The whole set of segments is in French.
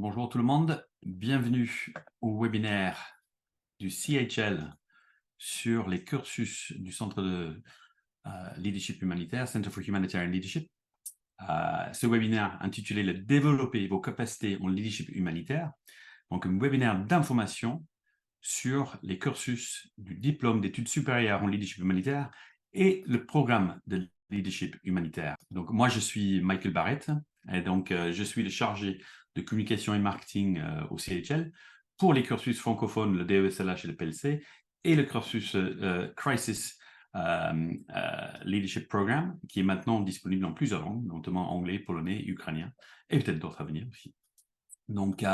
Bonjour tout le monde, bienvenue au webinaire du CHL sur les cursus du Centre de Leadership Humanitaire, Center for Humanitarian Leadership. Ce webinaire intitulé « Le développer vos capacités en leadership humanitaire », donc un webinaire d'information sur les cursus du diplôme d'études supérieures en leadership humanitaire et le programme de leadership humanitaire. Donc moi je suis Michael Barrett et donc je suis le chargé de communication et marketing au CHL pour les cursus francophones, le DESLH et le PLC, et le cursus Crisis Leadership Program, qui est maintenant disponible en plusieurs langues, notamment anglais, polonais, ukrainien, et peut-être d'autres à venir aussi. Donc,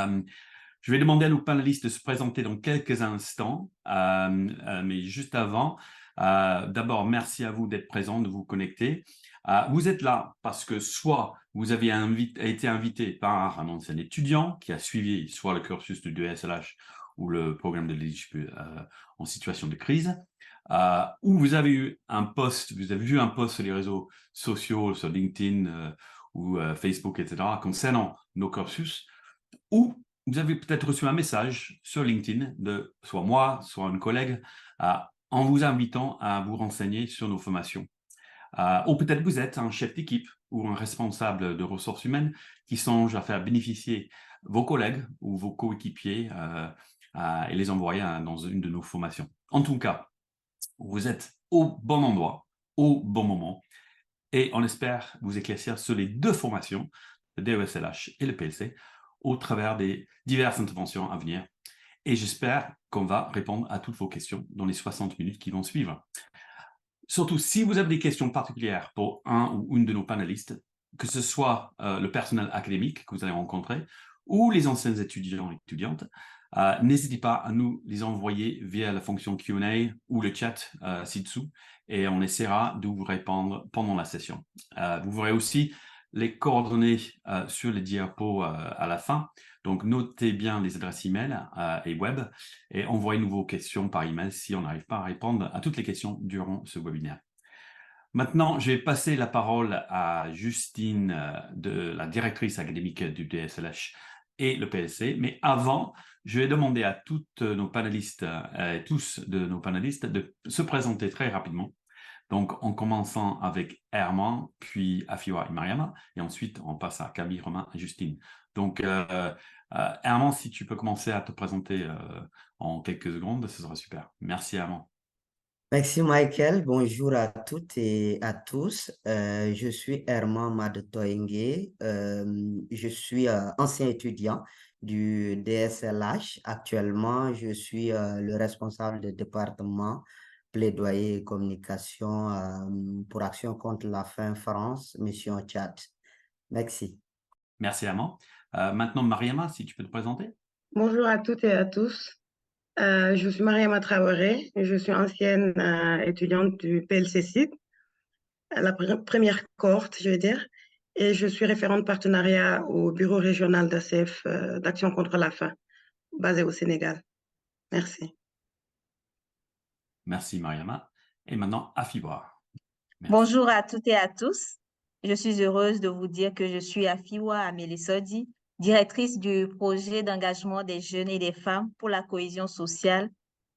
je vais demander à nos panélistes de se présenter dans quelques instants, mais juste avant, d'abord, merci à vous d'être présents, de vous connecter. Vous êtes là parce que soit vous avez été invité par un ancien étudiant qui a suivi soit le cursus du DESLH ou le programme de leadership en situation de crise, ou vous avez eu un post, vous avez vu un post sur les réseaux sociaux, sur LinkedIn ou Facebook, etc., concernant nos cursus, ou vous avez peut-être reçu un message sur LinkedIn de soit moi, soit un collègue, en vous invitant à vous renseigner sur nos formations. Ou peut-être vous êtes un chef d'équipe ou un responsable de ressources humaines qui songe à faire bénéficier vos collègues ou vos coéquipiers et les envoyer dans une de nos formations. En tout cas, vous êtes au bon endroit, au bon moment, et on espère vous éclaircir sur les deux formations, le DESLH et le PLC, au travers des diverses interventions à venir. Et j'espère qu'on va répondre à toutes vos questions dans les 60 minutes qui vont suivre. Surtout, si vous avez des questions particulières pour un ou une de nos panélistes, que ce soit le personnel académique que vous allez rencontrer ou les anciens étudiants et étudiantes, n'hésitez pas à nous les envoyer via la fonction Q&A ou le chat ci-dessous et on essaiera de vous répondre pendant la session. Vous verrez aussi les coordonnées sur les diapos à la fin. Donc, notez bien les adresses email et web et envoyez-nous vos questions par email si on n'arrive pas à répondre à toutes les questions durant ce webinaire. Maintenant, je vais passer la parole à Justine, la directrice académique du DSLH et le PLC. Mais avant, je vais demander à toutes nos panélistes, tous de nos panélistes, de se présenter très rapidement. Donc, en commençant avec Herman, puis Afiwa et Mariama, et ensuite on passe à Camille, Romain et Justine. Donc, Herman, si tu peux commencer à te présenter en quelques secondes, ce sera super. Merci Herman. Merci Michael, bonjour à toutes et à tous. Je suis Herman Madetoyengue, je suis ancien étudiant du DSLH. Actuellement, je suis le responsable du département plaidoyer et communication pour Action contre la faim France, mission Tchad. Merci. Merci Herman. Maintenant, Mariama, si tu peux te présenter. Bonjour à toutes et à tous. Je suis Mariama Traoré et je suis ancienne étudiante du PLC-CID, la première cohorte, je veux dire, et je suis référente partenariat au bureau régional d'ACF d'Action contre la faim, basé au Sénégal. Merci. Merci Mariama. Et maintenant, Afiwa. Merci. Bonjour à toutes et à tous. Je suis heureuse de vous dire que je suis Afiwa Amelesodi, directrice du projet d'engagement des jeunes et des femmes pour la cohésion sociale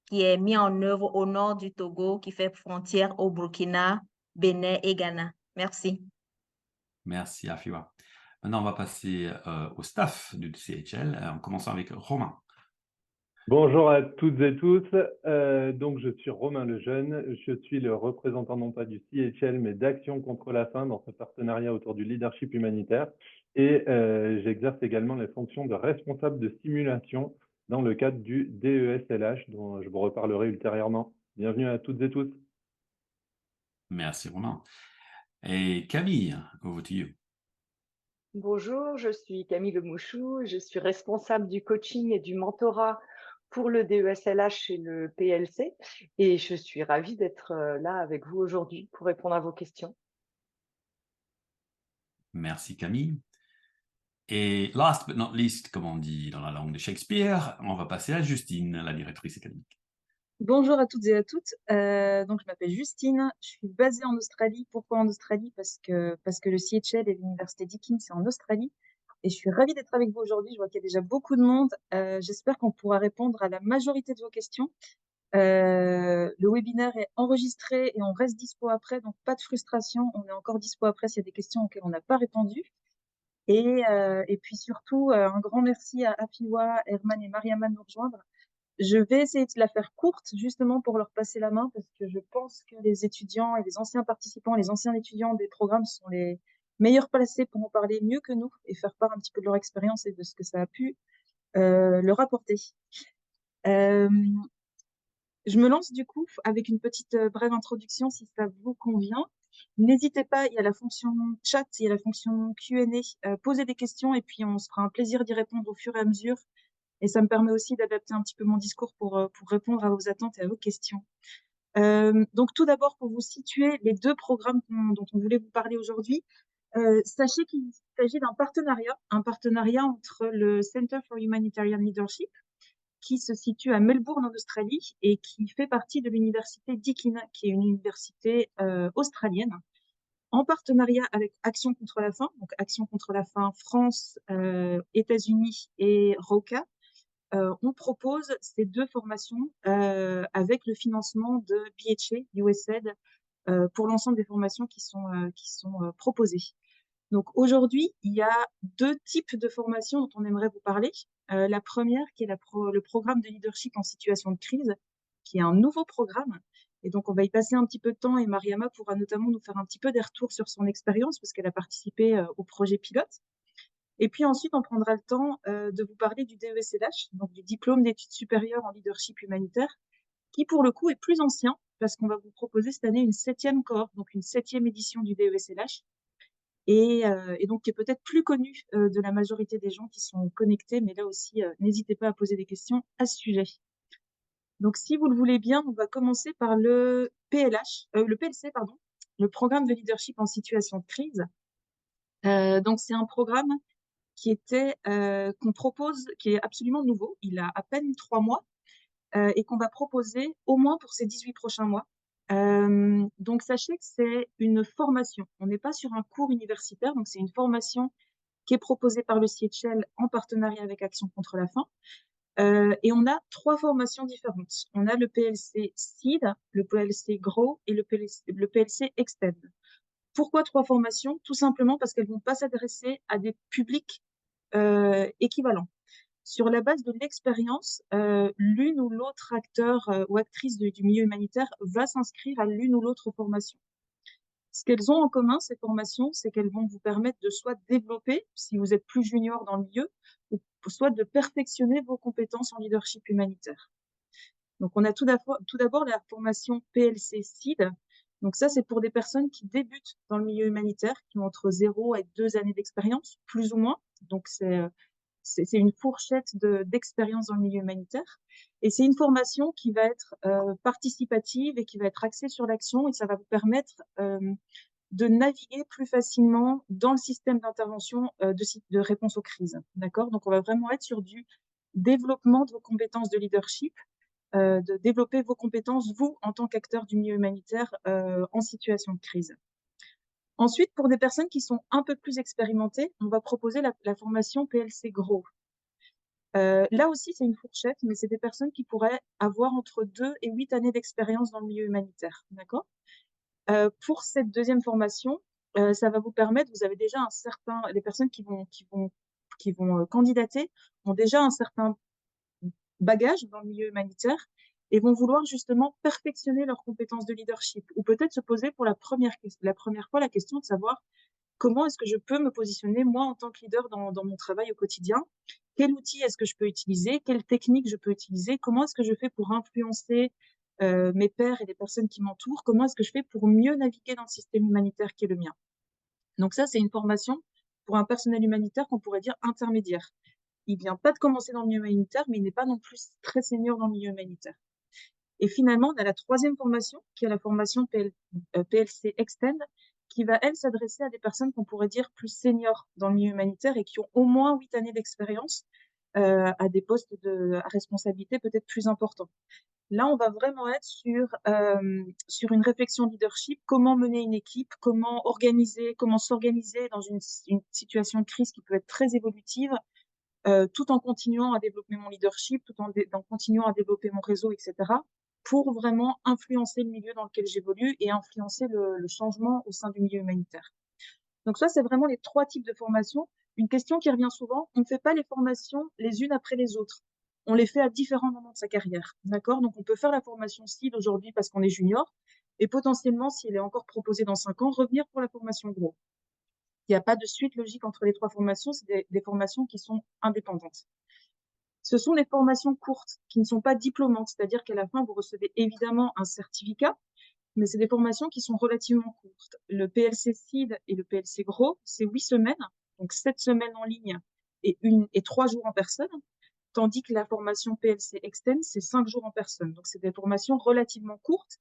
qui est mis en œuvre au nord du Togo, qui fait frontière au Burkina, Bénin et Ghana. Merci. Merci Afiwa. Maintenant, on va passer au staff du CHL, en commençant avec Romain. Bonjour à toutes et tous. Donc, je suis Romain Lejeune. Je suis le représentant non pas du CHL, mais d'Action contre la faim dans ce partenariat autour du leadership humanitaire. Et j'exerce également les fonctions de responsable de simulation dans le cadre du DESLH, dont je vous reparlerai ultérieurement. Bienvenue à toutes et tous. Merci Romain. Et Camille, over to you. Bonjour, je suis Camille Lemouchou, je suis responsable du coaching et du mentorat pour le DESLH et le PLC et je suis ravie d'être là avec vous aujourd'hui pour répondre à vos questions. Merci Camille. Et last but not least, comme on dit dans la langue de Shakespeare, on va passer à Justine, la directrice académique. Bonjour à toutes et à toutes. Donc, je m'appelle Justine. Je suis basée en Australie. Pourquoi en Australie? Parce que le CHL et l'université Deakin, c'est en Australie. et je suis ravie d'être avec vous aujourd'hui. Je vois qu'il y a déjà beaucoup de monde. J'espère qu'on pourra répondre à la majorité de vos questions. Le webinaire est enregistré et on reste dispo après, donc pas de frustration. On est encore dispo après s'il y a des questions auxquelles on n'a pas répondu. Et puis surtout, un grand merci à Afiwa, Herman et Mariama de nous rejoindre. Je vais essayer de la faire courte, justement pour leur passer la main, parce que je pense que les étudiants et les anciens participants, les anciens étudiants des programmes sont les meilleurs placés pour en parler mieux que nous et faire part un petit peu de leur expérience et de ce que ça a pu leur apporter. Euh, je me lance du coup avec une petite brève introduction si ça vous convient. N'hésitez pas, il y a la fonction chat, il y a la fonction Q&A. Posez des questions et puis on se fera un plaisir d'y répondre au fur et à mesure. Et ça me permet aussi d'adapter un petit peu mon discours pour répondre à vos attentes et à vos questions. Donc tout d'abord, pour vous situer les deux programmes dont on voulait vous parler aujourd'hui, sachez qu'il s'agit d'un partenariat entre le Center for Humanitarian Leadership, qui se situe à Melbourne en Australie et qui fait partie de l'université Deakin, qui est une université australienne, en partenariat avec Action contre la faim, donc Action contre la faim France, États-Unis et ROCA. On propose ces deux formations avec le financement de BHA, USAID, pour l'ensemble des formations qui sont proposées. Donc aujourd'hui, il y a deux types de formations dont on aimerait vous parler. La première, qui est le programme de leadership en situation de crise, qui est un nouveau programme. Et donc, on va y passer un petit peu de temps et Mariama pourra notamment nous faire un petit peu des retours sur son expérience parce qu'elle a participé au projet pilote. Et puis ensuite, on prendra le temps de vous parler du DESLH, donc du diplôme d'études supérieures en leadership humanitaire, qui pour le coup est plus ancien parce qu'on va vous proposer cette année une 7e cohorte, donc une 7e édition du DESLH, et donc qui est peut-être plus connu de la majorité des gens qui sont connectés, mais là aussi, n'hésitez pas à poser des questions à ce sujet. Donc, si vous le voulez bien, on va commencer par le PLC, pardon, le programme de leadership en situation de crise. Donc, c'est un programme qu'on propose, qui est absolument nouveau. Il a à peine 3 mois et qu'on va proposer au moins pour ces 18 prochains mois. Donc, sachez que c'est une formation. On n'est pas sur un cours universitaire, donc c'est une formation qui est proposée par le CHL en partenariat avec Action contre la faim. Et on a 3 formations différentes. On a le PLC Seed, le PLC Grow et le PLC Extend. Pourquoi 3 formations? Tout simplement parce qu'elles ne vont pas s'adresser à des publics équivalents. Sur la base de l'expérience, l'une ou l'autre acteur ou actrice du milieu humanitaire va s'inscrire à l'une ou l'autre formation. Ce qu'elles ont en commun, ces formations, c'est qu'elles vont vous permettre de soit développer, si vous êtes plus junior dans le milieu, ou soit de perfectionner vos compétences en leadership humanitaire. Donc, on a tout d'abord la formation PLC Seed. Donc ça, c'est pour des personnes qui débutent dans le milieu humanitaire, qui ont entre 0 et 2 années d'expérience, plus ou moins. Donc, c'est une fourchette d'expérience dans le milieu humanitaire. Et c'est une formation qui va être participative et qui va être axée sur l'action, et ça va vous permettre de naviguer plus facilement dans le système d'intervention de réponse aux crises. D'accord? Donc, on va vraiment être sur du développement de vos compétences de leadership, de développer vos compétences, vous, en tant qu'acteur du milieu humanitaire en situation de crise. Ensuite, pour des personnes qui sont un peu plus expérimentées, on va proposer la formation PLC Grow. Là aussi, c'est une fourchette, mais c'est des personnes qui pourraient avoir entre 2 et 8 années d'expérience dans le milieu humanitaire. D'accord? Pour cette deuxième formation, ça va vous permettre, vous avez déjà les personnes qui vont candidater ont déjà un certain bagage dans le milieu humanitaire et vont vouloir justement perfectionner leurs compétences de leadership ou peut-être se poser pour la première fois la question de savoir comment est-ce que je peux me positionner moi en tant que leader dans mon travail au quotidien, quel outil est-ce que je peux utiliser, quelle technique je peux utiliser, comment est-ce que je fais pour influencer mes pairs et les personnes qui m'entourent, comment est-ce que je fais pour mieux naviguer dans le système humanitaire qui est le mien. Donc ça, c'est une formation pour un personnel humanitaire qu'on pourrait dire intermédiaire. Il vient pas de commencer dans le milieu humanitaire, mais il n'est pas non plus très senior dans le milieu humanitaire. Et finalement, on a la 3e formation, qui est la formation PLC Extend, qui va, elle, s'adresser à des personnes qu'on pourrait dire plus seniors dans le milieu humanitaire et qui ont au moins 8 années d'expérience à des postes à responsabilité peut-être plus importants. Là, on va vraiment être sur une réflexion leadership, comment mener une équipe, comment s'organiser dans une situation de crise qui peut être très évolutive, tout en continuant à développer mon leadership, tout en continuant à développer mon réseau, etc., pour vraiment influencer le milieu dans lequel j'évolue et influencer le changement au sein du milieu humanitaire. Donc ça, c'est vraiment les 3 types de formations. Une question qui revient souvent, on ne fait pas les formations les unes après les autres. On les fait à différents moments de sa carrière, d'accord? Donc on peut faire la formation CID aujourd'hui parce qu'on est junior, et potentiellement, si elle est encore proposée dans 5 ans, revenir pour la formation gros. Il n'y a pas de suite logique entre les 3 formations, c'est des formations qui sont indépendantes. Ce sont des formations courtes, qui ne sont pas diplômantes, c'est-à-dire qu'à la fin, vous recevez évidemment un certificat, mais c'est des formations qui sont relativement courtes. Le PLC CID et le PLC Gros, c'est 8 semaines, donc 7 semaines en ligne et 3 jours en personne, tandis que la formation PLC Extend, c'est 5 jours en personne. Donc, c'est des formations relativement courtes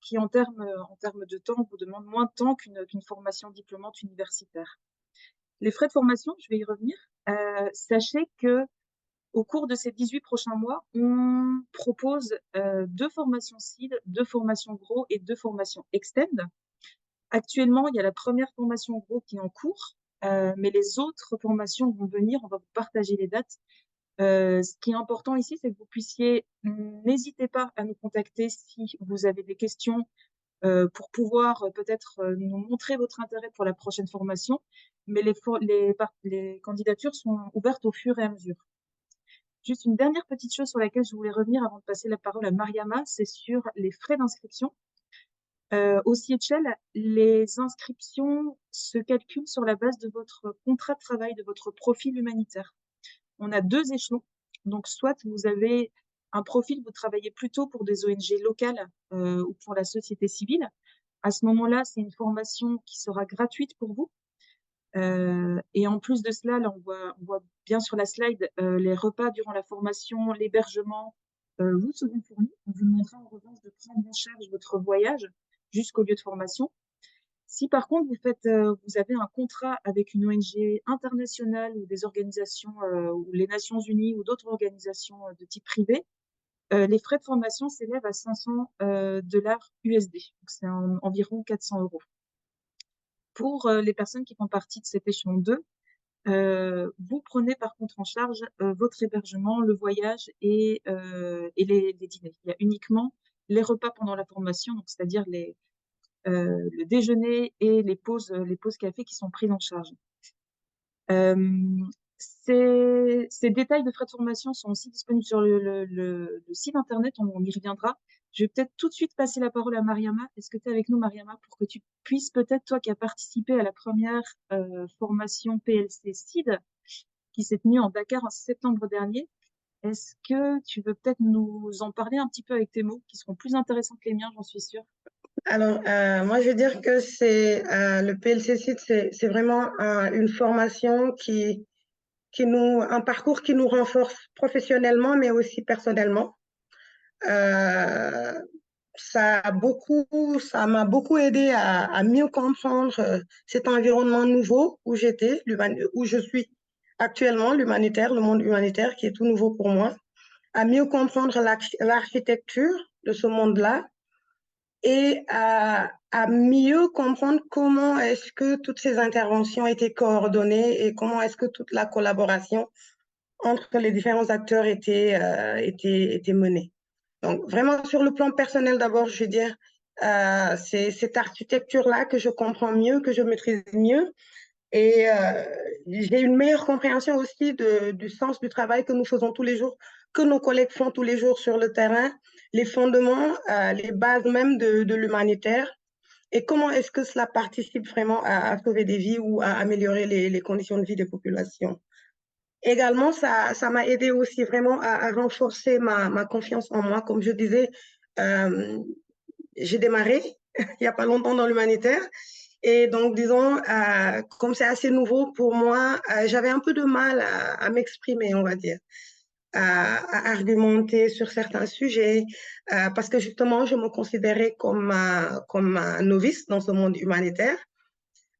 qui, en termes de temps, vous demandent moins de temps qu'une formation diplômante universitaire. Les frais de formation, je vais y revenir. Sachez que au cours de ces 18 prochains mois, on propose 2 formations CID, 2 formations Gros et 2 formations Extend. Actuellement, il y a la première formation Gros qui est en cours, mais les autres formations vont venir, on va vous partager les dates. Ce qui est important ici, c'est que vous puissiez, n'hésitez pas à nous contacter si vous avez des questions pour pouvoir peut-être nous montrer votre intérêt pour la prochaine formation, mais les candidatures sont ouvertes au fur et à mesure. Juste une dernière petite chose sur laquelle je voulais revenir avant de passer la parole à Mariama, c'est sur les frais d'inscription. Au CHL, les inscriptions se calculent sur la base de votre contrat de travail, de votre profil humanitaire. On a 2 échelons. Donc, soit vous avez un profil, vous travaillez plutôt pour des ONG locales ou pour la société civile. À ce moment-là, c'est une formation qui sera gratuite pour vous. Et en plus de cela, là, on voit bien sur la slide les repas durant la formation, l'hébergement vous seront fournis. On vous demandera en revanche de prendre en charge votre voyage jusqu'au lieu de formation. Si par contre vous avez un contrat avec une ONG internationale ou des organisations ou les Nations Unies ou d'autres organisations de type privé, les frais de formation s'élèvent à 500 dollars USD. Donc c'est environ 400 €. Pour les personnes qui font partie de cet échelon 2, vous prenez par contre en charge votre hébergement, le voyage et les dîners. Il y a uniquement les repas pendant la formation, donc c'est-à-dire le déjeuner et les pauses café qui sont prises en charge. Ces détails de frais de formation sont aussi disponibles sur le site internet, on y reviendra. Je vais peut-être tout de suite passer la parole à Mariama. Est-ce que tu es avec nous, Mariama, pour que tu puisses peut-être, toi qui as participé à la première formation PLC CID, qui s'est tenue en Dakar en septembre dernier, est-ce que tu veux peut-être nous en parler un petit peu avec tes mots, qui seront plus intéressants que les miens, j'en suis sûre. Alors, moi, je veux dire que le PLC CID, c'est vraiment une formation un parcours qui nous renforce professionnellement, mais aussi personnellement. Ça m'a beaucoup aidé à mieux comprendre cet environnement nouveau où je suis actuellement, l'humanitaire, le monde humanitaire qui est tout nouveau pour moi, à mieux comprendre l'architecture de ce monde-là et à mieux comprendre comment est-ce que toutes ces interventions étaient coordonnées et comment est-ce que toute la collaboration entre les différents acteurs était menée. Donc, vraiment, sur le plan personnel, d'abord, je veux dire, c'est cette architecture-là que je comprends mieux, que je maîtrise mieux. Et j'ai une meilleure compréhension aussi du sens du travail que nous faisons tous les jours, que nos collègues font tous les jours sur le terrain, les fondements, les bases même de l'humanitaire, et comment est-ce que cela participe vraiment à sauver des vies ou à améliorer les conditions de vie des populations. Également, ça m'a aidé aussi vraiment à renforcer ma confiance en moi. Comme je disais, j'ai démarré il n'y a pas longtemps dans l'humanitaire. Et donc, disons, comme c'est assez nouveau pour moi, j'avais un peu de mal à m'exprimer, on va dire, à argumenter sur certains sujets, parce que justement, je me considérais comme un novice dans ce monde humanitaire.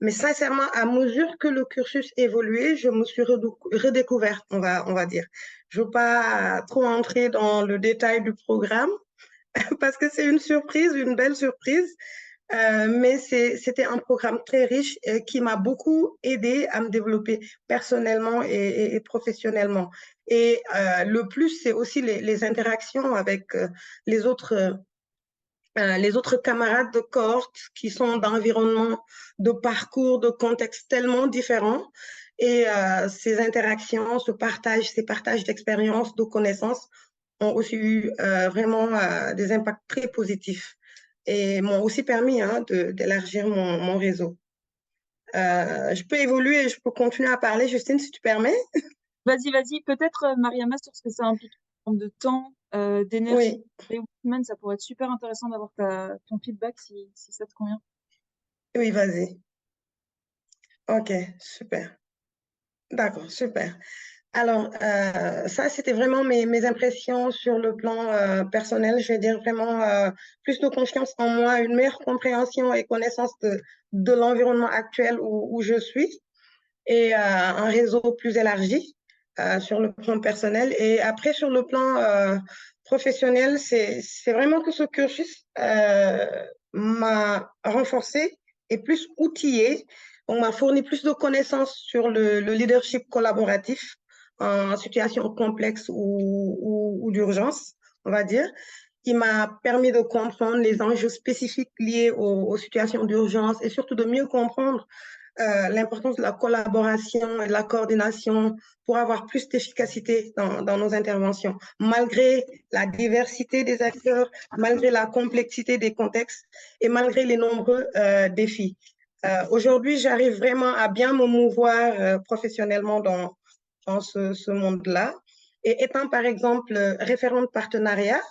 Mais sincèrement, à mesure que le cursus évoluait, je me suis redécouverte, on va dire. Je ne veux pas trop entrer dans le détail du programme, parce que c'est une surprise, une belle surprise. Mais c'était un programme très riche qui m'a beaucoup aidé à me développer personnellement et professionnellement. Et le plus, c'est aussi les interactions avec les autres camarades de cohorte qui sont d'environnements, de parcours, de contextes tellement différents. Et ces interactions, ces partages d'expériences, de connaissances ont aussi eu vraiment des impacts très positifs et m'ont aussi permis d'élargir mon réseau. Je peux évoluer, je peux continuer à parler, Justine, si tu permets. Vas-y, vas-y. Peut-être, Mariama, sur ce que ça implique en termes de temps, d'énergie, Oui, et semaine, ça pourrait être super intéressant d'avoir ton feedback si ça te convient. oui, vas-y. Ok, super. D'accord, super. Alors, ça, c'était vraiment mes impressions sur le plan personnel. Je vais dire vraiment plus de confiance en moi, une meilleure compréhension et connaissance de l'environnement actuel où je suis et un réseau plus élargi sur le plan personnel. Et après, sur le plan professionnel, c'est vraiment que ce cursus m'a renforcé et plus outillé. On m'a fourni plus de connaissances sur le leadership collaboratif en situation complexe ou d'urgence, on va dire. Il m'a permis de comprendre les enjeux spécifiques liés aux situations d'urgence et surtout de mieux comprendre l'importance de la collaboration et de la coordination pour avoir plus d'efficacité dans nos interventions, malgré la diversité des acteurs, malgré la complexité des contextes et malgré les nombreux défis. Aujourd'hui, j'arrive vraiment à bien me mouvoir professionnellement dans ce monde-là. Et étant, par exemple, référente partenariat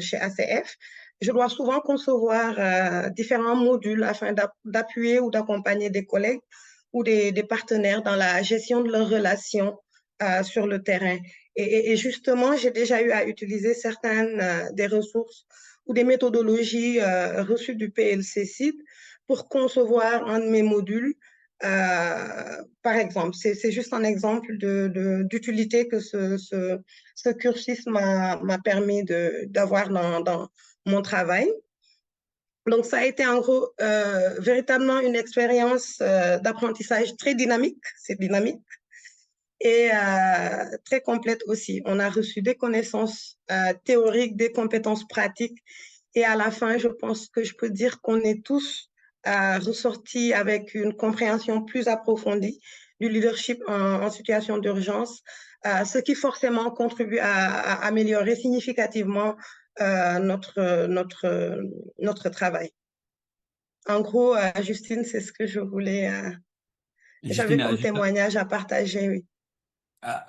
chez ACF, je dois souvent concevoir différents modules afin d'appuyer ou d'accompagner des collègues ou des partenaires dans la gestion de leurs relations sur le terrain. Et justement, j'ai déjà eu à utiliser certaines des ressources ou des méthodologies reçues du PLC-CID pour concevoir un de mes modules. Par exemple, c'est juste un exemple d'utilité que ce cursus m'a permis d'avoir dans mon travail. Donc, ça a été en gros véritablement une expérience d'apprentissage très dynamique, c'est dynamique, et très complète aussi. On a reçu des connaissances théoriques, des compétences pratiques, et à la fin, je pense que je peux dire qu'on est tous ressortis avec une compréhension plus approfondie du leadership en situation d'urgence, ce qui forcément contribue à améliorer significativement notre travail. En gros, Justine, c'est ce que j'avais Justine, comme témoignage à partager, oui.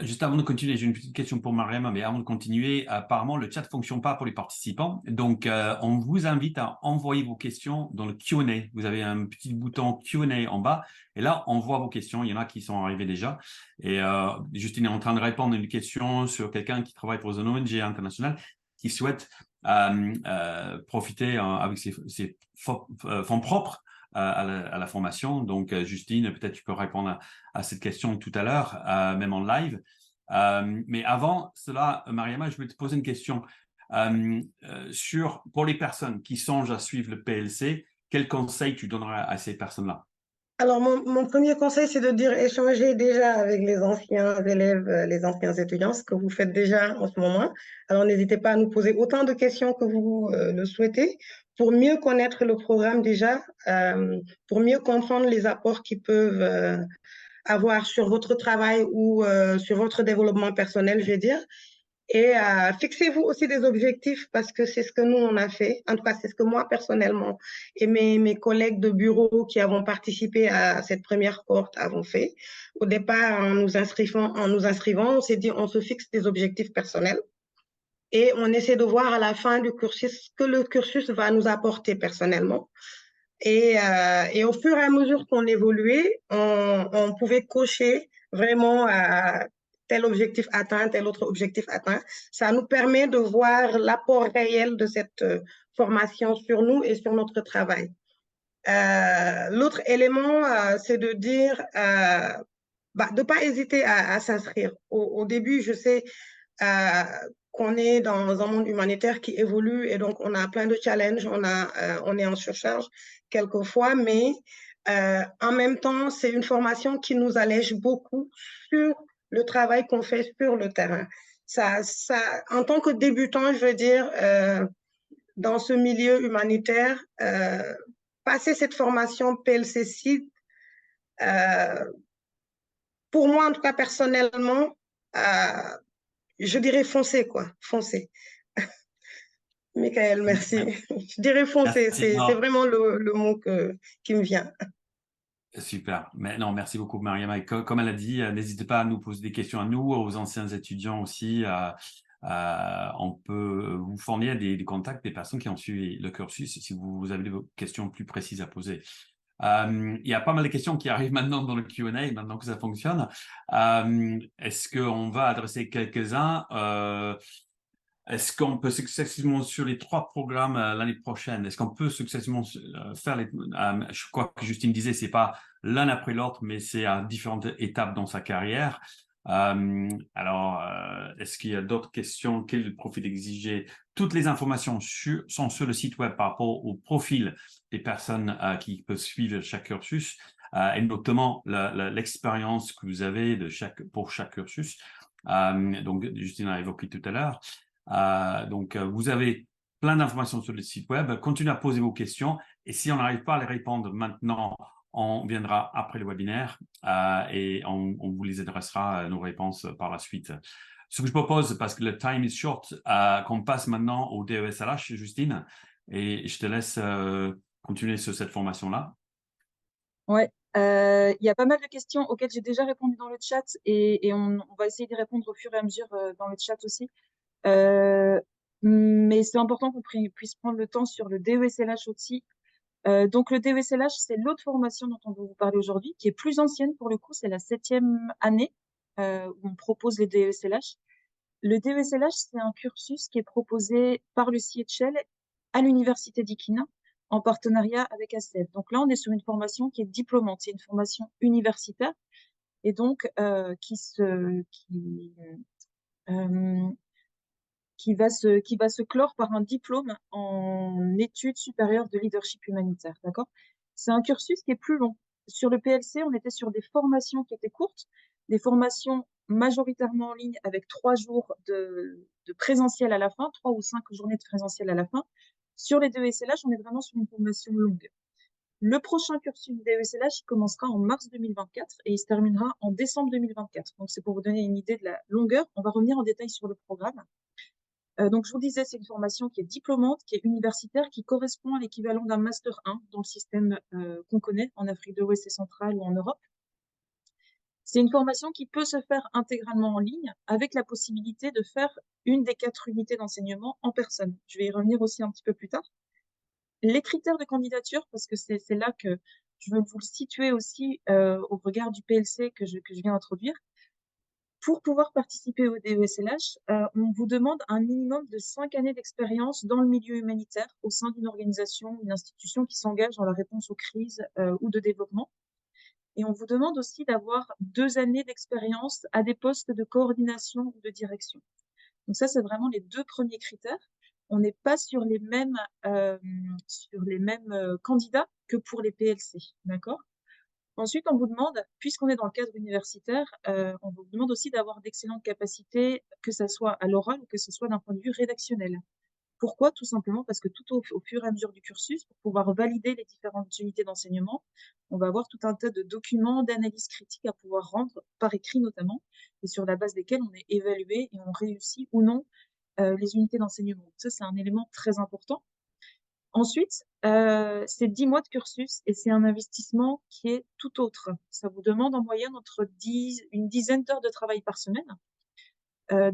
Juste avant de continuer, j'ai une petite question pour Mariama, mais avant de continuer, apparemment, le chat ne fonctionne pas pour les participants. Donc, on vous invite à envoyer vos questions dans le Q&A. Vous avez un petit bouton Q&A en bas. Et là, on voit vos questions. Il y en a qui sont arrivées déjà. Et Justine est en train de répondre à une question sur quelqu'un qui travaille pour une ONG internationale qui souhaite profiter avec ses fonds propres à la formation. Donc, Justine, peut-être tu peux répondre à cette question tout à l'heure, même en live. Mais avant cela, Mariama, je vais te poser une question pour les personnes qui songent à suivre le PLC, quel conseil tu donnerais à ces personnes-là? Alors, mon premier conseil, c'est de dire échanger déjà avec les anciens élèves, les anciens étudiants, ce que vous faites déjà en ce moment. Alors, n'hésitez pas à nous poser autant de questions que vous le souhaitez pour mieux connaître le programme déjà, pour mieux comprendre les apports qu'ils peuvent avoir sur votre travail ou sur votre développement personnel, je vais dire. Et fixez-vous aussi des objectifs parce que c'est ce que nous, on a fait. En tout cas, c'est ce que moi, personnellement, et mes collègues de bureau qui avons participé à cette première cohorte avons fait. Au départ, en nous inscrivant, on s'est dit, on se fixe des objectifs personnels et on essaie de voir à la fin du cursus ce que le cursus va nous apporter personnellement. Et au fur et à mesure qu'on évoluait, on pouvait cocher vraiment tel objectif atteint, tel autre objectif atteint. Ça nous permet de voir l'apport réel de cette formation sur nous et sur notre travail. L'autre élément, c'est de dire, de ne pas hésiter à s'inscrire. Au début, je sais, qu'on est dans un monde humanitaire qui évolue et donc on a plein de challenges, on est en surcharge quelquefois, mais en même temps, c'est une formation qui nous allège beaucoup sur le travail qu'on fait sur le terrain. En tant que débutant, je veux dire, dans ce milieu humanitaire, passer cette formation PLC-CID, pour moi, en tout cas personnellement, je dirais foncer, quoi, foncer. Michael, merci. Je dirais foncer, c'est vraiment le mot qui me vient. Super. Mais non, merci beaucoup, Mariama. Et comme elle a dit, n'hésitez pas à nous poser des questions à nous, aux anciens étudiants aussi. On peut vous fournir des contacts des personnes qui ont suivi le cursus si vous avez des questions plus précises à poser. Il y a pas mal de questions qui arrivent maintenant dans le Q&A, maintenant que ça fonctionne. Est-ce qu'on va adresser quelques-uns Est-ce qu'on peut successivement sur les 3 programmes l'année prochaine? Est-ce qu'on peut successivement faire les... je crois que Justine disait, c'est pas l'un après l'autre, mais c'est à différentes étapes dans sa carrière. Est-ce qu'il y a d'autres questions? Quel est le profil exigé? Toutes les informations sont sur le site web par rapport au profil des personnes qui peuvent suivre chaque cursus et notamment l'expérience que vous avez pour chaque cursus. Donc, Justine a évoqué tout à l'heure. Vous avez plein d'informations sur le site web. Continuez à poser vos questions et si on n'arrive pas à les répondre maintenant, on viendra après le webinaire et on vous les adressera nos réponses par la suite. Ce que je propose, parce que le time is short, qu'on passe maintenant au DESLH, Justine, et je te laisse continuer sur cette formation-là. Ouais, il y a pas mal de questions auxquelles j'ai déjà répondu dans le chat et on va essayer d'y répondre au fur et à mesure dans le chat aussi. Mais c'est important qu'on puisse prendre le temps sur le DESLH aussi. Donc le DESLH, c'est l'autre formation dont on va vous parler aujourd'hui, qui est plus ancienne pour le coup, c'est la 7e année où on propose les DESLH. Le DESLH, c'est un cursus qui est proposé par le CHL à l'université d'Iquina en partenariat avec ACEF. Donc là, on est sur une formation qui est diplômante, c'est une formation universitaire et donc qui va se clore par un diplôme en études supérieures de leadership humanitaire, d'accord? C'est un cursus qui est plus long. Sur le PLC, on était sur des formations qui étaient courtes, des formations majoritairement en ligne avec 3 jours de présentiel à la fin, 3 ou 5 journées de présentiel à la fin. Sur les DESLH, on est vraiment sur une formation longue. Le prochain cursus du DESLH, il commencera en mars 2024 et il se terminera en décembre 2024. Donc, c'est pour vous donner une idée de la longueur. On va revenir en détail sur le programme. Donc, je vous disais, c'est une formation qui est diplômante, qui est universitaire, qui correspond à l'équivalent d'un Master 1 dans le système qu'on connaît en Afrique de l'Ouest et centrale ou en Europe. C'est une formation qui peut se faire intégralement en ligne avec la possibilité de faire une des 4 unités d'enseignement en personne. Je vais y revenir aussi un petit peu plus tard. Les critères de candidature, parce que c'est là que je veux vous le situer aussi au regard du PLC que je viens d'introduire. Pour pouvoir participer au DESLH, on vous demande un minimum de 5 années d'expérience dans le milieu humanitaire au sein d'une organisation, une institution qui s'engage dans la réponse aux crises ou de développement. Et on vous demande aussi d'avoir 2 années d'expérience à des postes de coordination ou de direction. Donc ça, c'est vraiment les 2 premiers critères. On n'est pas sur les mêmes candidats que pour les PLC, d'accord? Ensuite, on vous demande, puisqu'on est dans le cadre universitaire, on vous demande aussi d'avoir d'excellentes capacités, que ce soit à l'oral ou que ce soit d'un point de vue rédactionnel. Pourquoi? Tout simplement parce que tout au fur et à mesure du cursus, pour pouvoir valider les différentes unités d'enseignement, on va avoir tout un tas de documents, d'analyses critiques à pouvoir rendre, par écrit notamment, et sur la base desquels on est évalué et on réussit ou non les unités d'enseignement. Ça, c'est un élément très important. Ensuite, c'est 10 mois de cursus et c'est un investissement qui est tout autre. Ça vous demande en moyenne une dizaine d'heures de travail par semaine.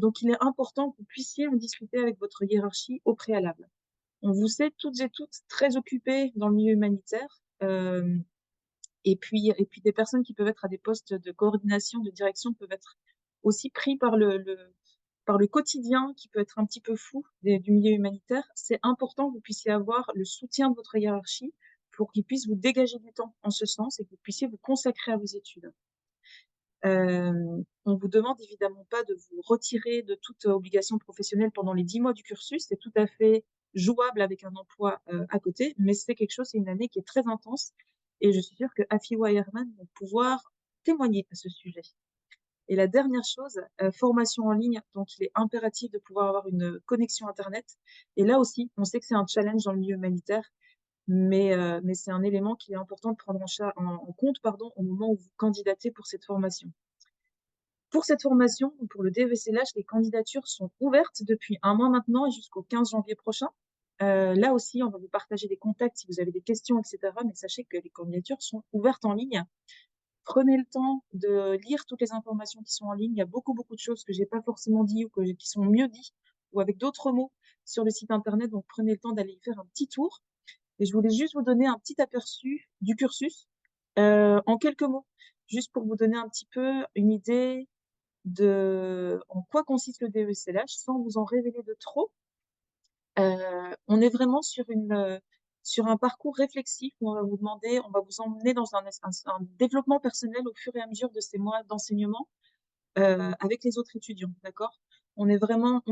Donc, il est important que vous puissiez en discuter avec votre hiérarchie au préalable. On vous sait toutes et toutes très occupées dans le milieu humanitaire et puis des personnes qui peuvent être à des postes de coordination, de direction peuvent être aussi pris par le quotidien qui peut être un petit peu fou du milieu humanitaire. C'est important que vous puissiez avoir le soutien de votre hiérarchie pour qu'ils puissent vous dégager du temps en ce sens et que vous puissiez vous consacrer à vos études. On vous demande évidemment pas de vous retirer de toute obligation professionnelle pendant les 10 mois du cursus. C'est tout à fait jouable avec un emploi à côté, mais c'est quelque chose, c'est une année qui est très intense. Et je suis sûre que Afiwa et Herman vont pouvoir témoigner à ce sujet. Et la dernière chose, formation en ligne. Donc, il est impératif de pouvoir avoir une connexion Internet. Et là aussi, on sait que c'est un challenge dans le milieu humanitaire, mais c'est un élément qui est important de prendre en compte au moment où vous candidatez pour cette formation. Pour cette formation, pour le DESLH, les candidatures sont ouvertes depuis un mois maintenant et jusqu'au 15 janvier prochain. Là aussi, on va vous partager des contacts si vous avez des questions, etc. Mais sachez que les candidatures sont ouvertes en ligne. Prenez le temps de lire toutes les informations qui sont en ligne. Il y a beaucoup de choses que j'ai pas forcément dit ou qui sont mieux dites ou avec d'autres mots sur le site internet. Donc, prenez le temps d'aller y faire un petit tour. Et je voulais juste vous donner un petit aperçu du cursus en quelques mots, juste pour vous donner un petit peu une idée de en quoi consiste le DESLH sans vous en révéler de trop. On est vraiment sur un parcours réflexif où on va vous demander, on va vous emmener dans un développement personnel au fur et à mesure de ces mois d'enseignement avec les autres étudiants, d'accord? On est vraiment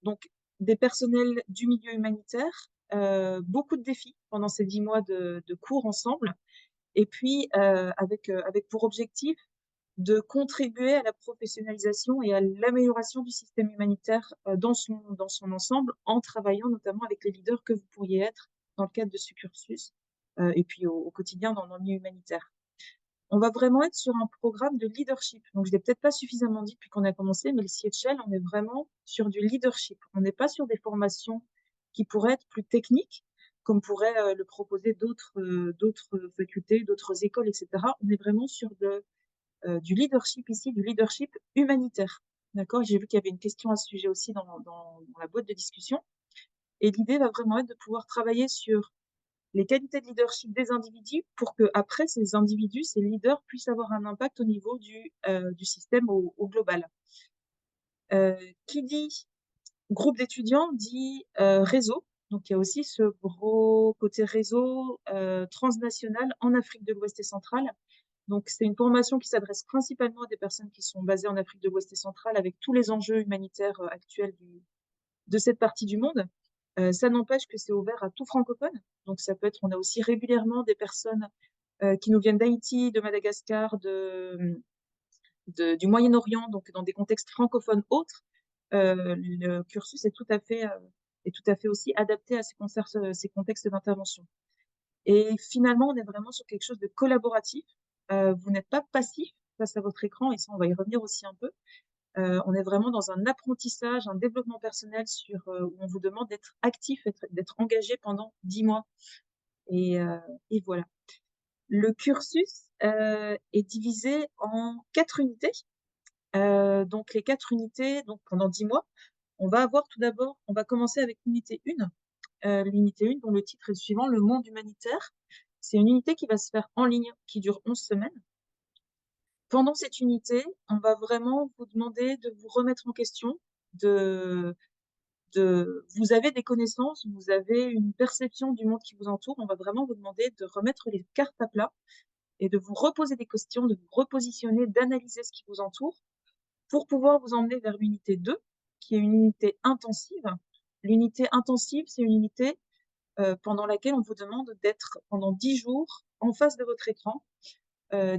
donc des personnels du milieu humanitaire, beaucoup de défis pendant ces 10 mois de cours ensemble, et puis avec pour objectif de contribuer à la professionnalisation et à l'amélioration du système humanitaire dans son ensemble, en travaillant notamment avec les leaders que vous pourriez être dans le cadre de ce cursus, et puis au quotidien dans le milieu humanitaire. On va vraiment être sur un programme de leadership. Donc, je ne l'ai peut-être pas suffisamment dit depuis qu'on a commencé, mais le CHL, on est vraiment sur du leadership. On n'est pas sur des formations qui pourraient être plus techniques, comme pourraient le proposer d'autres facultés, d'autres écoles, etc. On est vraiment sur du leadership ici, du leadership humanitaire. D'accord? J'ai vu qu'il y avait une question à ce sujet aussi dans la boîte de discussion. Et l'idée va vraiment être de pouvoir travailler sur les qualités de leadership des individus pour que après ces individus, ces leaders puissent avoir un impact au niveau du système au global. Qui dit groupe d'étudiants dit réseau. Donc il y a aussi ce gros côté réseau transnational en Afrique de l'Ouest et centrale. Donc c'est une formation qui s'adresse principalement à des personnes qui sont basées en Afrique de l'Ouest et centrale avec tous les enjeux humanitaires actuels de cette partie du monde. Ça n'empêche que c'est ouvert à tout francophone. Donc, ça peut être, on a aussi régulièrement des personnes qui nous viennent d'Haïti, de Madagascar, du Moyen-Orient, donc dans des contextes francophones autres. Le cursus est tout à fait aussi adapté à ces contextes d'intervention. Et finalement, on est vraiment sur quelque chose de collaboratif. Vous n'êtes pas passif face à votre écran, et ça, on va y revenir aussi un peu. On est vraiment dans un apprentissage, un développement personnel où on vous demande d'être actif, d'être engagé pendant 10 mois. Et voilà. Le cursus est divisé en 4 unités. Donc les 4 unités, donc pendant 10 mois, on va commencer avec l'unité 1. L'unité 1, dont le titre est le suivant, le monde humanitaire. C'est une unité qui va se faire en ligne, qui dure 11 semaines. Pendant cette unité, on va vraiment vous demander de vous remettre en question, vous avez des connaissances, vous avez une perception du monde qui vous entoure, on va vraiment vous demander de remettre les cartes à plat et de vous reposer des questions, de vous repositionner, d'analyser ce qui vous entoure pour pouvoir vous emmener vers l'unité 2, qui est une unité intensive. L'unité intensive, c'est une unité pendant laquelle on vous demande d'être pendant 10 jours en face de votre écran,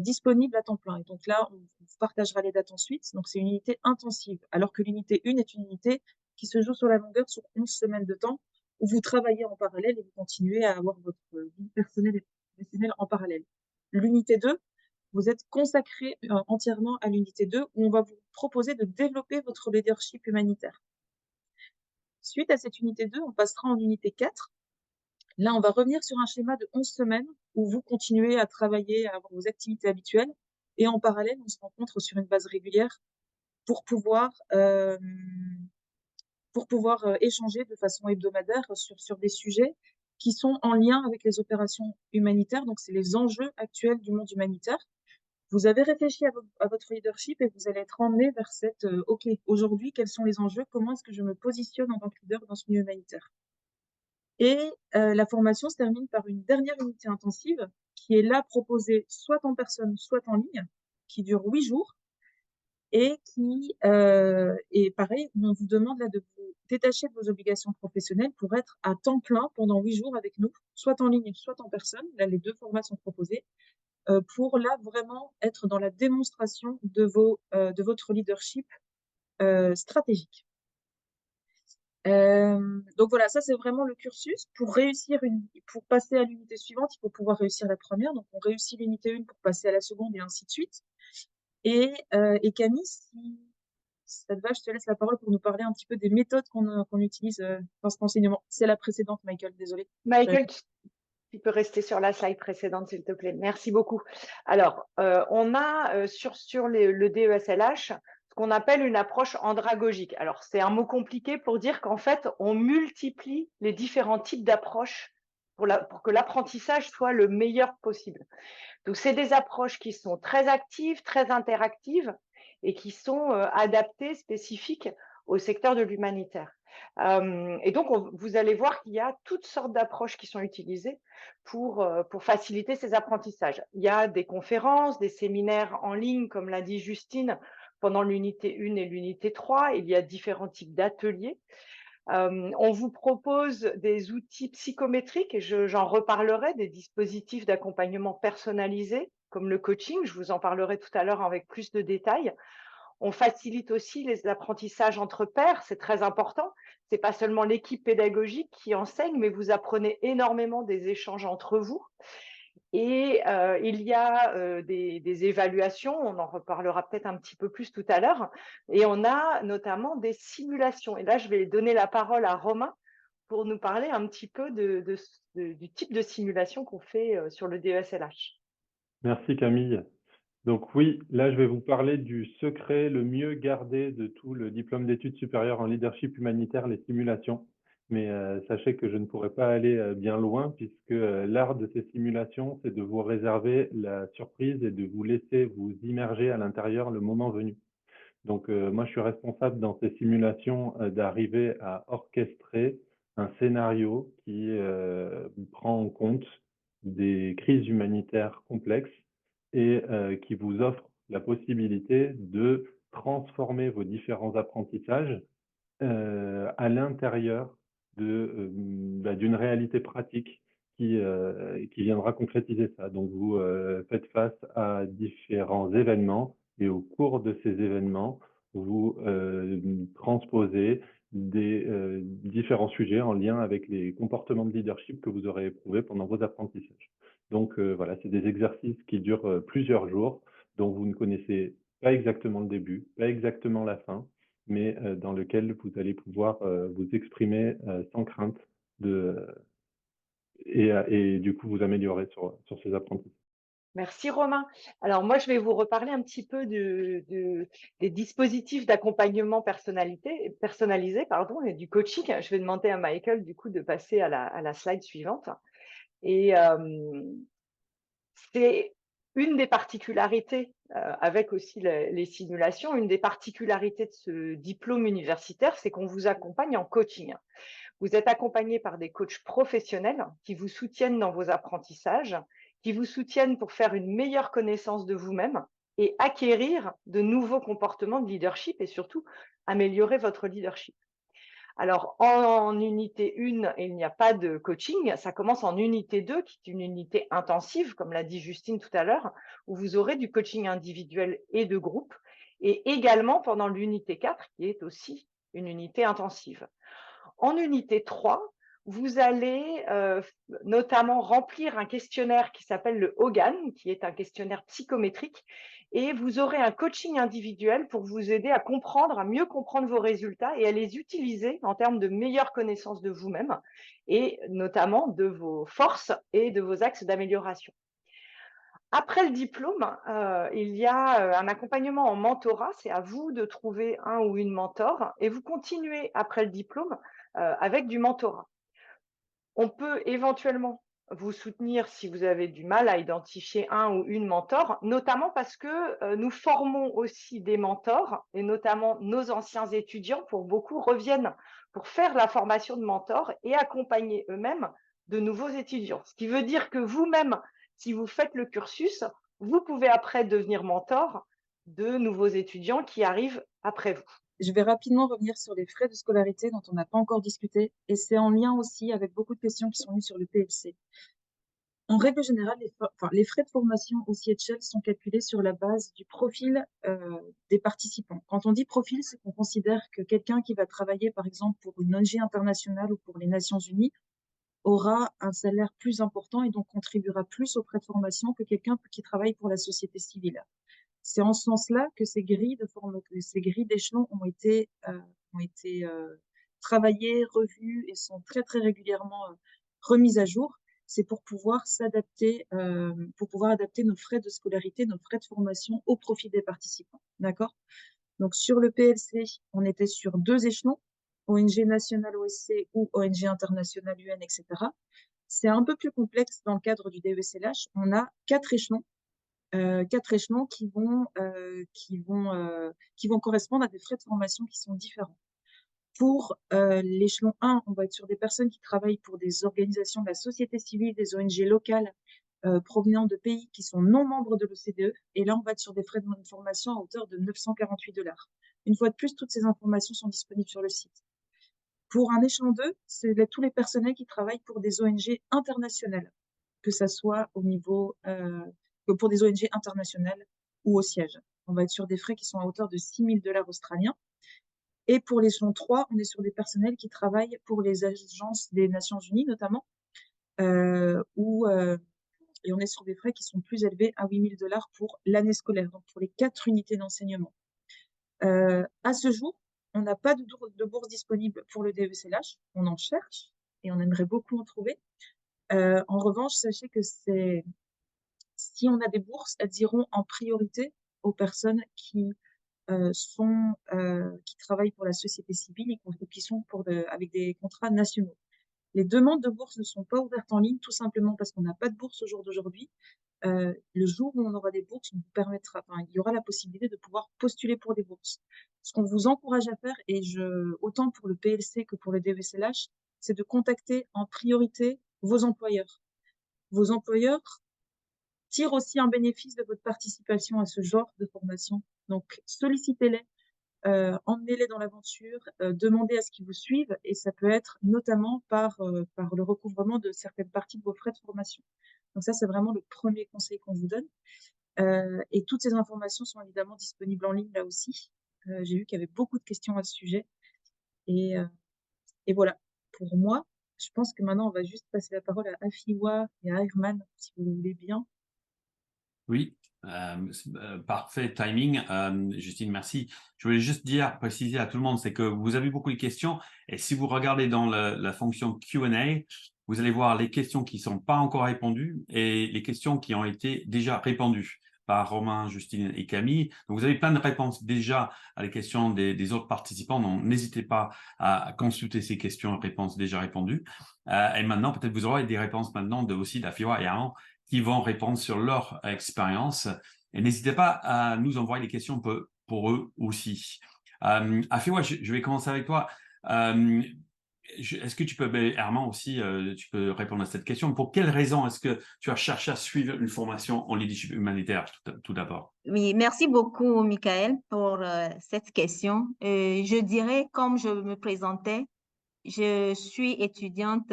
disponible à temps plein. Et donc là, on vous partagera les dates ensuite. Donc c'est une unité intensive, alors que l'unité 1 est une unité qui se joue sur la longueur sur 11 semaines de temps, où vous travaillez en parallèle et vous continuez à avoir votre vie personnelle et professionnelle en parallèle. L'unité 2, vous êtes consacré entièrement à l'unité 2, où on va vous proposer de développer votre leadership humanitaire. Suite à cette unité 2, on passera en unité 4. Là, on va revenir sur un schéma de 11 semaines où vous continuez à travailler, à avoir vos activités habituelles. Et en parallèle, on se rencontre sur une base régulière pour pouvoir échanger de façon hebdomadaire sur des sujets qui sont en lien avec les opérations humanitaires. Donc, c'est les enjeux actuels du monde humanitaire. Vous avez réfléchi à votre leadership et vous allez être emmené vers cette OK, aujourd'hui, quels sont les enjeux? Comment est-ce que je me positionne en tant que leader dans ce milieu humanitaire? Et la formation se termine par une dernière unité intensive qui est là proposée soit en personne, soit en ligne, qui dure 8 jours. et et pareil, on vous demande là de vous détacher de vos obligations professionnelles pour être à temps plein pendant 8 jours avec nous, soit en ligne, soit en personne. Là, les deux formats sont proposés pour là vraiment être dans la démonstration de votre leadership stratégique. Donc voilà, ça c'est vraiment le cursus. Pour passer à l'unité suivante, il faut pouvoir réussir la première. Donc on réussit l'unité 1 pour passer à la seconde et ainsi de suite. Et Camille, si ça te va, je te laisse la parole pour nous parler un petit peu des méthodes qu'on utilise dans cet enseignement. C'est la précédente, Michael, désolé. Michael, tu peux rester sur la slide précédente, s'il te plaît. Merci beaucoup. Alors, on a sur le DESLH ce qu'on appelle une approche andragogique. Alors, c'est un mot compliqué pour dire qu'en fait, on multiplie les différents types d'approches pour que l'apprentissage soit le meilleur possible. Donc, c'est des approches qui sont très actives, très interactives et qui sont adaptées, spécifiques au secteur de l'humanitaire. Et donc, vous allez voir qu'il y a toutes sortes d'approches qui sont utilisées pour faciliter ces apprentissages. Il y a des conférences, des séminaires en ligne, comme l'a dit Justine, pendant l'unité 1 et l'unité 3. Il y a différents types d'ateliers. On vous propose des outils psychométriques, et j'en reparlerai, des dispositifs d'accompagnement personnalisés, comme le coaching. Je vous en parlerai tout à l'heure avec plus de détails. On facilite aussi les apprentissages entre pairs, c'est très important. Ce n'est pas seulement l'équipe pédagogique qui enseigne, mais vous apprenez énormément des échanges entre vous. Et il y a des évaluations, on en reparlera peut-être un petit peu plus tout à l'heure, et on a notamment des simulations. Et là, je vais donner la parole à Romain pour nous parler un petit peu du type de simulation qu'on fait sur le DESLH. Merci Camille. Donc oui, là je vais vous parler du secret le mieux gardé de tout le diplôme d'études supérieures en leadership humanitaire, les simulations. Mais sachez que je ne pourrai pas aller bien loin puisque l'art de ces simulations, c'est de vous réserver la surprise et de vous laisser vous immerger à l'intérieur le moment venu. Donc moi je suis responsable dans ces simulations d'arriver à orchestrer un scénario qui prend en compte des crises humanitaires complexes et qui vous offre la possibilité de transformer vos différents apprentissages à l'intérieur d'une réalité pratique qui viendra concrétiser ça. Donc vous faites face à différents événements et au cours de ces événements, vous transposez des différents sujets en lien avec les comportements de leadership que vous aurez éprouvés pendant vos apprentissages. Donc voilà, c'est des exercices qui durent plusieurs jours, dont vous ne connaissez pas exactement le début, pas exactement la fin, mais dans lequel vous allez pouvoir vous exprimer sans crainte et du coup vous améliorer sur ces apprentissages. Merci Romain. Alors moi, je vais vous reparler un petit peu des dispositifs d'accompagnement personnalisé et du coaching. Je vais demander à Michael du coup de passer à la slide suivante. Et c'est une des particularités, avec aussi les simulations, une des particularités de ce diplôme universitaire, c'est qu'on vous accompagne en coaching. Vous êtes accompagné par des coachs professionnels qui vous soutiennent dans vos apprentissages, qui vous soutiennent pour faire une meilleure connaissance de vous-même et acquérir de nouveaux comportements de leadership et surtout améliorer votre leadership. Alors, en unité 1, il n'y a pas de coaching. Ça commence en unité 2, qui est une unité intensive, comme l'a dit Justine tout à l'heure, où vous aurez du coaching individuel et de groupe, et également pendant l'unité 4, qui est aussi une unité intensive. En unité 3, vous allez notamment remplir un questionnaire qui s'appelle le Hogan, qui est un questionnaire psychométrique, et vous aurez un coaching individuel pour vous aider à comprendre, à mieux comprendre vos résultats et à les utiliser en termes de meilleure connaissance de vous-même et notamment de vos forces et de vos axes d'amélioration. Après le diplôme, il y a un accompagnement en mentorat. C'est à vous de trouver un ou une mentor et vous continuez après le diplôme avec du mentorat. On peut éventuellement vous soutenir si vous avez du mal à identifier un ou une mentor, notamment parce que nous formons aussi des mentors et notamment nos anciens étudiants, pour beaucoup, reviennent pour faire la formation de mentor et accompagner eux-mêmes de nouveaux étudiants. Ce qui veut dire que vous-même, si vous faites le cursus, vous pouvez après devenir mentor de nouveaux étudiants qui arrivent après vous. Je vais rapidement revenir sur les frais de scolarité dont on n'a pas encore discuté, et c'est en lien aussi avec beaucoup de questions qui sont venues sur le PLC. En règle générale, les frais de formation au CHL sont calculés sur la base du profil des participants. Quand on dit profil, c'est qu'on considère que quelqu'un qui va travailler, par exemple, pour une ONG internationale ou pour les Nations Unies, aura un salaire plus important et donc contribuera plus aux frais de formation que quelqu'un qui travaille pour la société civile. C'est en ce sens-là que ces grilles d'échelons ont été travaillées, revues et sont très, très régulièrement remises à jour. C'est pour pouvoir adapter nos frais de scolarité, nos frais de formation au profit des participants. D'accord? Donc, sur le PLC, on était sur 2 échelons, ONG nationale OSC ou ONG internationale UN, etc. C'est un peu plus complexe dans le cadre du DESLH. On a 4 échelons. 4 échelons qui vont correspondre à des frais de formation qui sont différents. Pour l'échelon 1, on va être sur des personnes qui travaillent pour des organisations de la société civile, des ONG locales provenant de pays qui sont non membres de l'OCDE. Et là, on va être sur des frais de formation à hauteur de 948 $. Une fois de plus, toutes ces informations sont disponibles sur le site. Pour un échelon 2, c'est tous les personnels qui travaillent pour des ONG internationales, que ça soit au niveau pour des ONG internationales ou au siège. On va être sur des frais qui sont à hauteur de 6 000 $ australiens. Et pour l'échelon 3, on est sur des personnels qui travaillent pour les agences des Nations Unies, notamment, et on est sur des frais qui sont plus élevés à 8 000 $ pour l'année scolaire, donc pour les 4 unités d'enseignement. À ce jour, on n'a pas de bourse disponible pour le DESLH. On en cherche et on aimerait beaucoup en trouver. En revanche, sachez que si on a des bourses, elles iront en priorité aux personnes qui travaillent pour la société civile et qui sont avec des contrats nationaux. Les demandes de bourse ne sont pas ouvertes en ligne, tout simplement parce qu'on n'a pas de bourse au jour d'aujourd'hui. Le jour où on aura des bourses, il y aura la possibilité de pouvoir postuler pour des bourses. Ce qu'on vous encourage à faire, autant pour le PLC que pour le DESLH, c'est de contacter en priorité vos employeurs. Vos employeurs tirent aussi un bénéfice de votre participation à ce genre de formation. Donc, sollicitez-les, emmenez-les dans l'aventure, demandez à ce qu'ils vous suivent, et ça peut être notamment par le recouvrement de certaines parties de vos frais de formation. Donc ça, c'est vraiment le premier conseil qu'on vous donne. Et toutes ces informations sont évidemment disponibles en ligne là aussi. J'ai vu qu'il y avait beaucoup de questions à ce sujet. Et voilà, pour moi, je pense que maintenant, on va juste passer la parole à Afiwa et à Herman, si vous le voulez bien. Oui, parfait timing. Justine, merci. Je voulais juste préciser à tout le monde, c'est que vous avez beaucoup de questions et si vous regardez dans la fonction Q&A, vous allez voir les questions qui ne sont pas encore répondues et les questions qui ont été déjà répondues par Romain, Justine et Camille. Donc, vous avez plein de réponses déjà à les questions des autres participants. Donc, n'hésitez pas à consulter ces questions et réponses déjà répondues. Et maintenant, peut-être vous aurez des réponses maintenant aussi d'Afiwa et Aaron qui vont répondre sur leur expérience. Et n'hésitez pas à nous envoyer des questions pour eux aussi. Afiwa, je vais commencer avec toi. Est-ce que tu peux, Herman aussi, tu peux répondre à cette question. Pour quelles raisons est-ce que tu as cherché à suivre une formation en leadership humanitaire tout d'abord? Oui, merci beaucoup, Michael, pour cette question. Je dirais, comme je me présentais, je suis étudiante,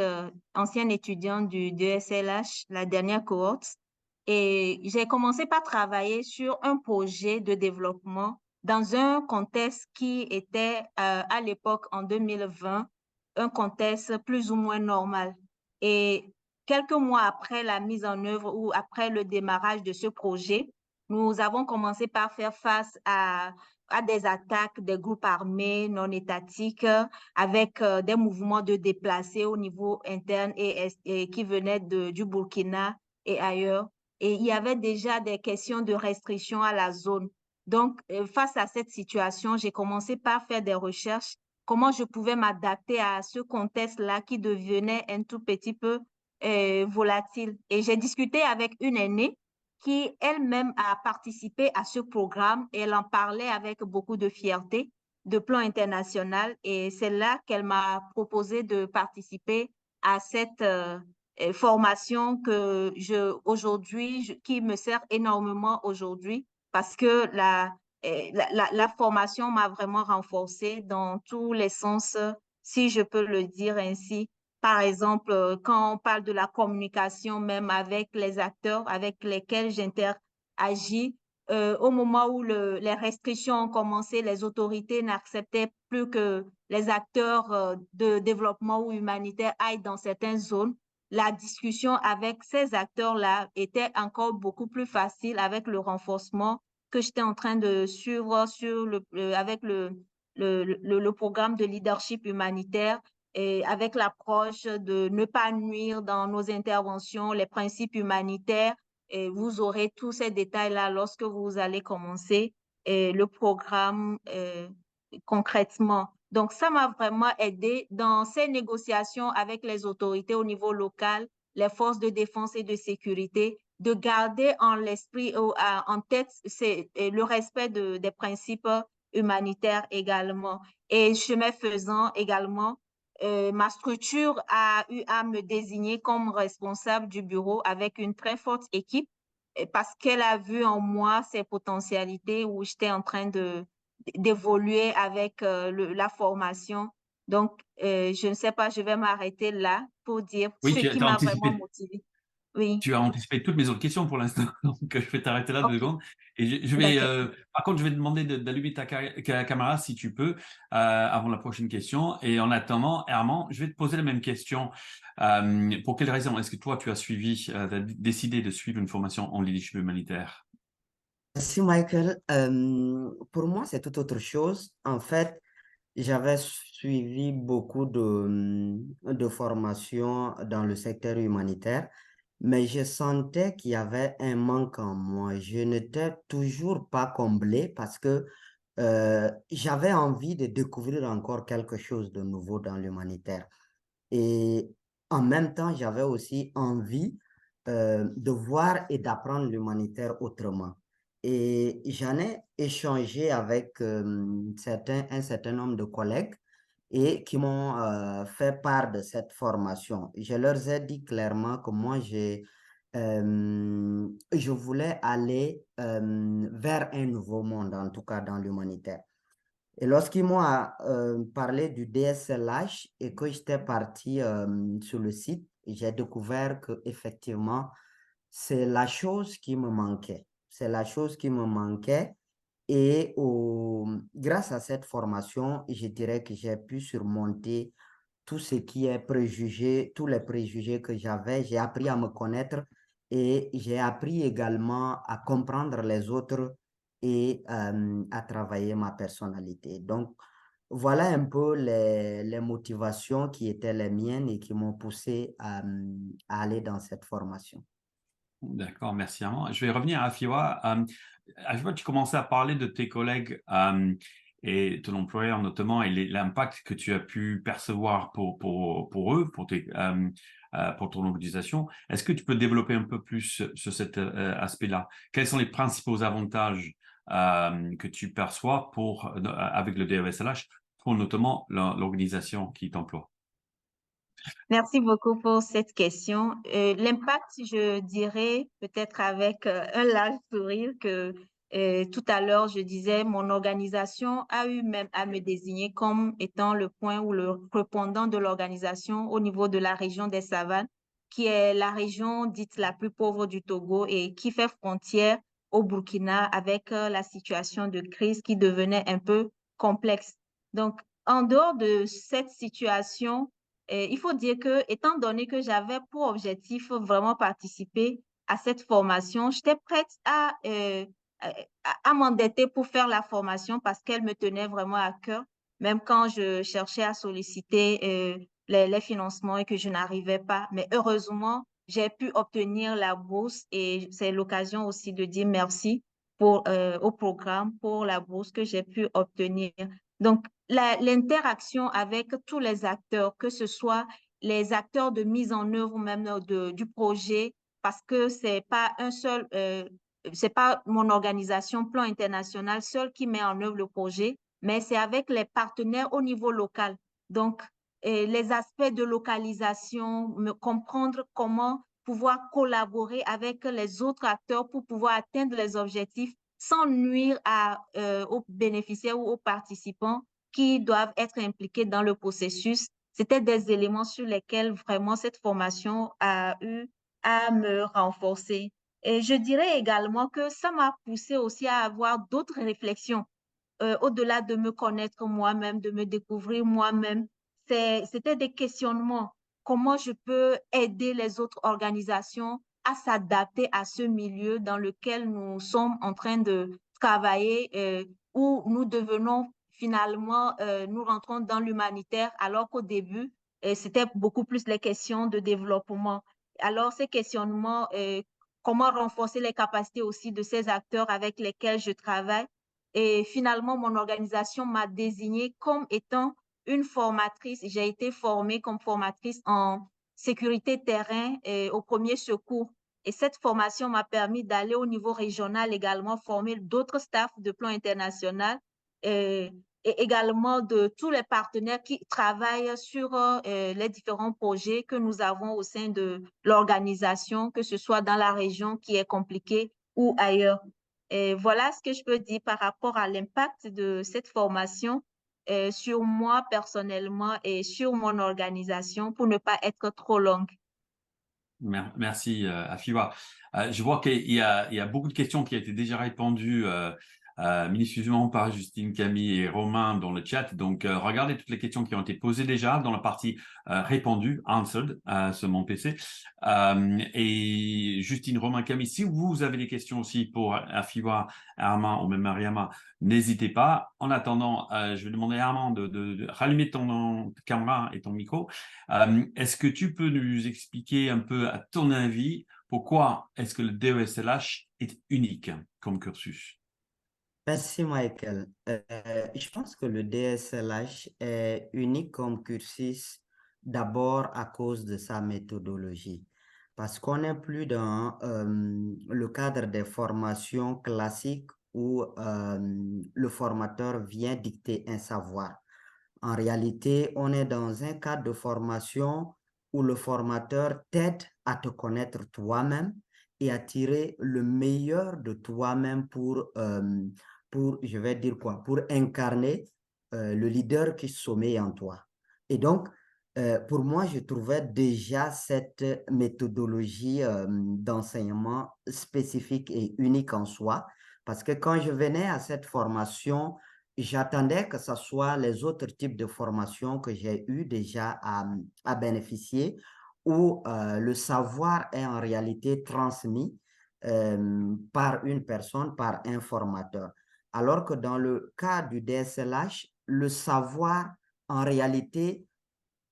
ancienne étudiante du DESLH, la dernière cohorte, et j'ai commencé par travailler sur un projet de développement dans un contexte qui était à l'époque, en 2020, un contexte plus ou moins normal. Et quelques mois après la mise en œuvre ou après le démarrage de ce projet, nous avons commencé par faire face à des attaques des groupes armés non étatiques avec des mouvements de déplacés au niveau interne et qui venaient du Burkina et ailleurs. Et il y avait déjà des questions de restriction à la zone. Donc, face à cette situation, j'ai commencé par faire des recherches, comment je pouvais m'adapter à ce contexte-là qui devenait un tout petit peu volatile. Et j'ai discuté avec une aînée qui elle-même a participé à ce programme et elle en parlait avec beaucoup de fierté de plan international et c'est là qu'elle m'a proposé de participer à cette formation qui me sert énormément aujourd'hui parce que la formation m'a vraiment renforcée dans tous les sens, si je peux le dire ainsi. Par exemple, quand on parle de la communication, même avec les acteurs avec lesquels j'interagis, au moment où les restrictions ont commencé, les autorités n'acceptaient plus que les acteurs de développement ou humanitaire aillent dans certaines zones. La discussion avec ces acteurs-là était encore beaucoup plus facile avec le renforcement que j'étais en train de suivre avec le programme de leadership humanitaire et avec l'approche de ne pas nuire dans nos interventions, les principes humanitaires. Et vous aurez tous ces détails-là lorsque vous allez commencer le programme concrètement. Donc, ça m'a vraiment aidé dans ces négociations avec les autorités au niveau local, les forces de défense et de sécurité, de garder en l'esprit, en tête le respect des principes humanitaires également. Et chemin faisant également, ma structure a eu à me désigner comme responsable du bureau avec une très forte équipe parce qu'elle a vu en moi ces potentialités où j'étais en train d'évoluer avec la formation. Donc, je ne sais pas, je vais m'arrêter là pour dire Oui, ce qui as m'a vraiment anticipé, motivée. Oui, tu as anticipé toutes mes autres questions pour l'instant, donc je vais t'arrêter là 2 secondes. Et je vais, d'accord. par contre, je vais te demander d'allumer ta caméra si tu peux, avant la prochaine question. Et en attendant, Herman, je vais te poser la même question. Pour quelle raison est-ce que toi, tu as décidé de suivre une formation en leadership humanitaire? Merci, Michael. Pour moi, c'est tout autre chose. En fait, j'avais suivi beaucoup de formations dans le secteur humanitaire, mais je sentais qu'il y avait un manque en moi. Je n'étais toujours pas comblé parce que j'avais envie de découvrir encore quelque chose de nouveau dans l'humanitaire. Et en même temps, j'avais aussi envie de voir et d'apprendre l'humanitaire autrement. Et j'en ai échangé avec un certain nombre de collègues et qui m'ont fait part de cette formation. Je leur ai dit clairement que moi, je voulais aller vers un nouveau monde, en tout cas dans l'humanitaire. Et lorsqu'ils m'ont parlé du DSLH et que j'étais parti sur le site, j'ai découvert que effectivement c'est la chose qui me manquait. C'est la chose qui me manquait. Et grâce à cette formation, je dirais que j'ai pu surmonter tout ce qui est préjugé, tous les préjugés que j'avais. J'ai appris à me connaître et j'ai appris également à comprendre les autres et à travailler ma personnalité. Donc, voilà un peu les motivations qui étaient les miennes et qui m'ont poussé à aller dans cette formation. D'accord, merci Armand. Je vais revenir à Fiwa. Fiwa, tu commençais à parler de tes collègues et ton employeur notamment et l'impact que tu as pu percevoir pour eux, pour ton organisation. Est-ce que tu peux développer un peu plus sur cet aspect-là? Quels sont les principaux avantages que tu perçois avec le DESLH pour notamment l'organisation qui t'emploie? Merci beaucoup pour cette question. L'impact, je dirais, peut-être avec un large sourire que tout à l'heure, je disais, mon organisation a eu même à me désigner comme étant le point ou le répondant de l'organisation au niveau de la région des Savanes, qui est la région dite la plus pauvre du Togo et qui fait frontière au Burkina avec la situation de crise qui devenait un peu complexe. Donc, en dehors de cette situation, et il faut dire que, étant donné que j'avais pour objectif vraiment participer à cette formation, j'étais prête à m'endetter pour faire la formation parce qu'elle me tenait vraiment à cœur, même quand je cherchais à solliciter les financements et que je n'arrivais pas. Mais heureusement, j'ai pu obtenir la bourse et c'est l'occasion aussi de dire merci au programme pour la bourse que j'ai pu obtenir. Donc, l'interaction avec tous les acteurs, que ce soit les acteurs de mise en œuvre même du projet, parce que c'est pas mon organisation Plan International seule qui met en œuvre le projet, mais c'est avec les partenaires au niveau local. Donc, les aspects de localisation, comprendre comment pouvoir collaborer avec les autres acteurs pour pouvoir atteindre les objectifs sans nuire aux bénéficiaires ou aux participants qui doivent être impliqués dans le processus. C'était des éléments sur lesquels vraiment cette formation a eu à me renforcer. Et je dirais également que ça m'a poussé aussi à avoir d'autres réflexions au-delà de me connaître moi-même, de me découvrir moi-même. C'était des questionnements. Comment je peux aider les autres organisations à s'adapter à ce milieu dans lequel nous sommes en train de travailler, où nous devenons finalement, nous rentrons dans l'humanitaire, alors qu'au début, c'était beaucoup plus les questions de développement. Alors, ces questionnements, comment renforcer les capacités aussi de ces acteurs avec lesquels je travaille. Et finalement, mon organisation m'a désignée comme étant une formatrice. J'ai été formée comme formatrice en sécurité terrain et au premier secours. Et cette formation m'a permis d'aller au niveau régional également, former d'autres staffs de plan international et, et également de tous les partenaires qui travaillent sur les différents projets que nous avons au sein de l'organisation, que ce soit dans la région qui est compliquée ou ailleurs. Et voilà ce que je peux dire par rapport à l'impact de cette formation sur moi personnellement et sur mon organisation pour ne pas être trop longue. Merci, Afiwa. Je vois qu'il y a beaucoup de questions qui ont été déjà répondues minutieusement par Justine, Camille et Romain dans le chat. Donc, regardez toutes les questions qui ont été posées déjà dans la partie répondue, answered, sur mon PC. Et Justine, Romain, Camille, si vous avez des questions aussi pour Afiwa, Armand ou même Mariama, n'hésitez pas. En attendant, je vais demander à Armand de rallumer ton caméra et ton micro. Est-ce que tu peux nous expliquer un peu, à ton avis, pourquoi est-ce que le DESLH est unique comme cursus? Merci, Michael. Je pense que le DSLH est unique comme cursus d'abord à cause de sa méthodologie, parce qu'on n'est plus dans le cadre des formations classiques où le formateur vient dicter un savoir. En réalité, on est dans un cadre de formation où le formateur t'aide à te connaître toi-même et à tirer le meilleur de toi-même pour, je vais dire quoi, pour incarner le leader qui sommeille en toi. Et donc, pour moi, je trouvais déjà cette méthodologie d'enseignement spécifique et unique en soi, parce que quand je venais à cette formation, j'attendais que ce soit les autres types de formations que j'ai eu déjà à bénéficier, où le savoir est en réalité transmis par une personne, par un formateur. Alors que dans le cas du DSLH, le savoir, en réalité,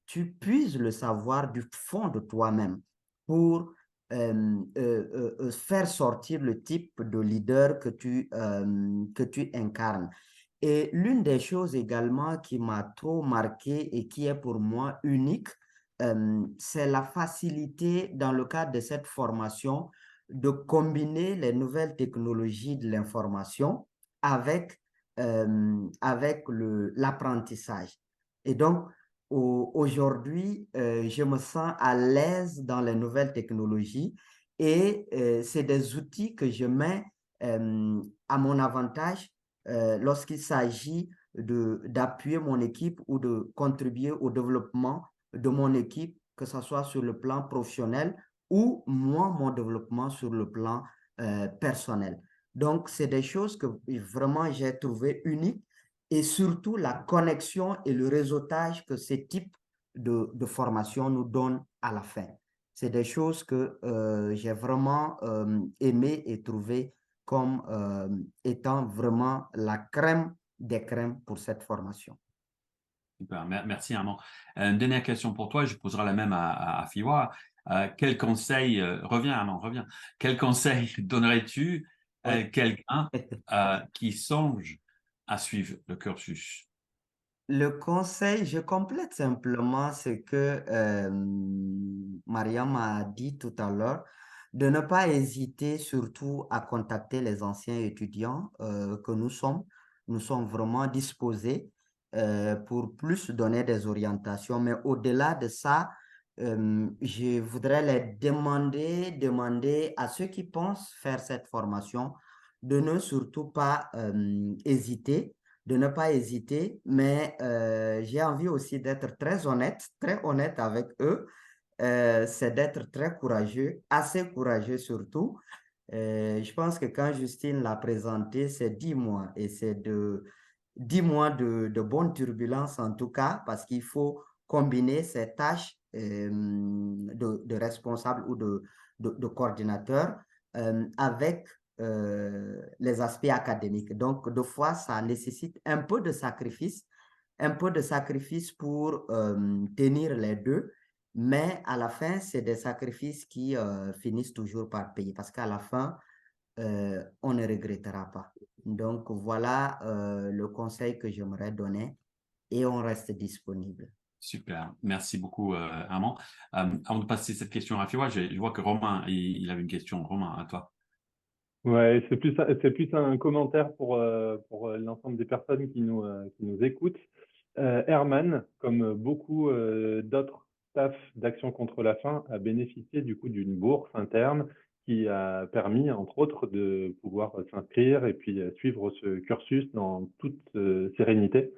tu puises le savoir du fond de toi-même pour faire sortir le type de leader que tu incarnes. Et l'une des choses également qui m'a trop marqué et qui est pour moi unique, c'est la facilité dans le cadre de cette formation de combiner les nouvelles technologies de l'information avec, avec l'apprentissage. Et donc, aujourd'hui, je me sens à l'aise dans les nouvelles technologies et c'est des outils que je mets à mon avantage lorsqu'il s'agit d'appuyer mon équipe ou de contribuer au développement de mon équipe, que ce soit sur le plan professionnel ou moi, mon développement sur le plan personnel. Donc, c'est des choses que vraiment j'ai trouvé uniques et surtout la connexion et le réseautage que ces types de formations nous donnent à la fin. C'est des choses que j'ai vraiment aimé et trouvé comme étant vraiment la crème des crèmes pour cette formation. Super, merci Armand. Une dernière question pour toi, je poserai la même à Fiwa. Quel conseil, reviens Armand, reviens. Quel conseil donnerais-tu à Ouais. quelqu'un qui songe à suivre le cursus? Le conseil, je complète simplement ce que Mariam a dit tout à l'heure, de ne pas hésiter surtout à contacter les anciens étudiants que nous sommes. Nous sommes vraiment disposés pour plus donner des orientations. Mais au-delà de ça, je voudrais les demander à ceux qui pensent faire cette formation de ne surtout pas hésiter, mais j'ai envie aussi d'être très honnête avec eux. C'est d'être très courageux, assez courageux surtout. Je pense que quand Justine l'a présenté, c'est 10 mois et c'est 10 mois de bonnes turbulences en tout cas, parce qu'il faut combiner ces tâches de responsable ou de coordinateur avec les aspects académiques. Donc, deux fois, ça nécessite un peu de sacrifice pour tenir les deux. Mais à la fin, c'est des sacrifices qui finissent toujours par payer parce qu'à la fin, on ne regrettera pas. Donc, voilà le conseil que j'aimerais donner et on reste disponible. Super, merci beaucoup, Armand. Avant de passer cette question à Fiwa, je vois que Romain, il avait une question. Romain, à toi. Ouais, c'est plus un commentaire pour l'ensemble des personnes qui nous écoutent. Herman, comme beaucoup d'autres staffs d'Action contre la faim, a bénéficié du coup d'une bourse interne qui a permis, entre autres, de pouvoir s'inscrire et puis suivre ce cursus dans toute sérénité.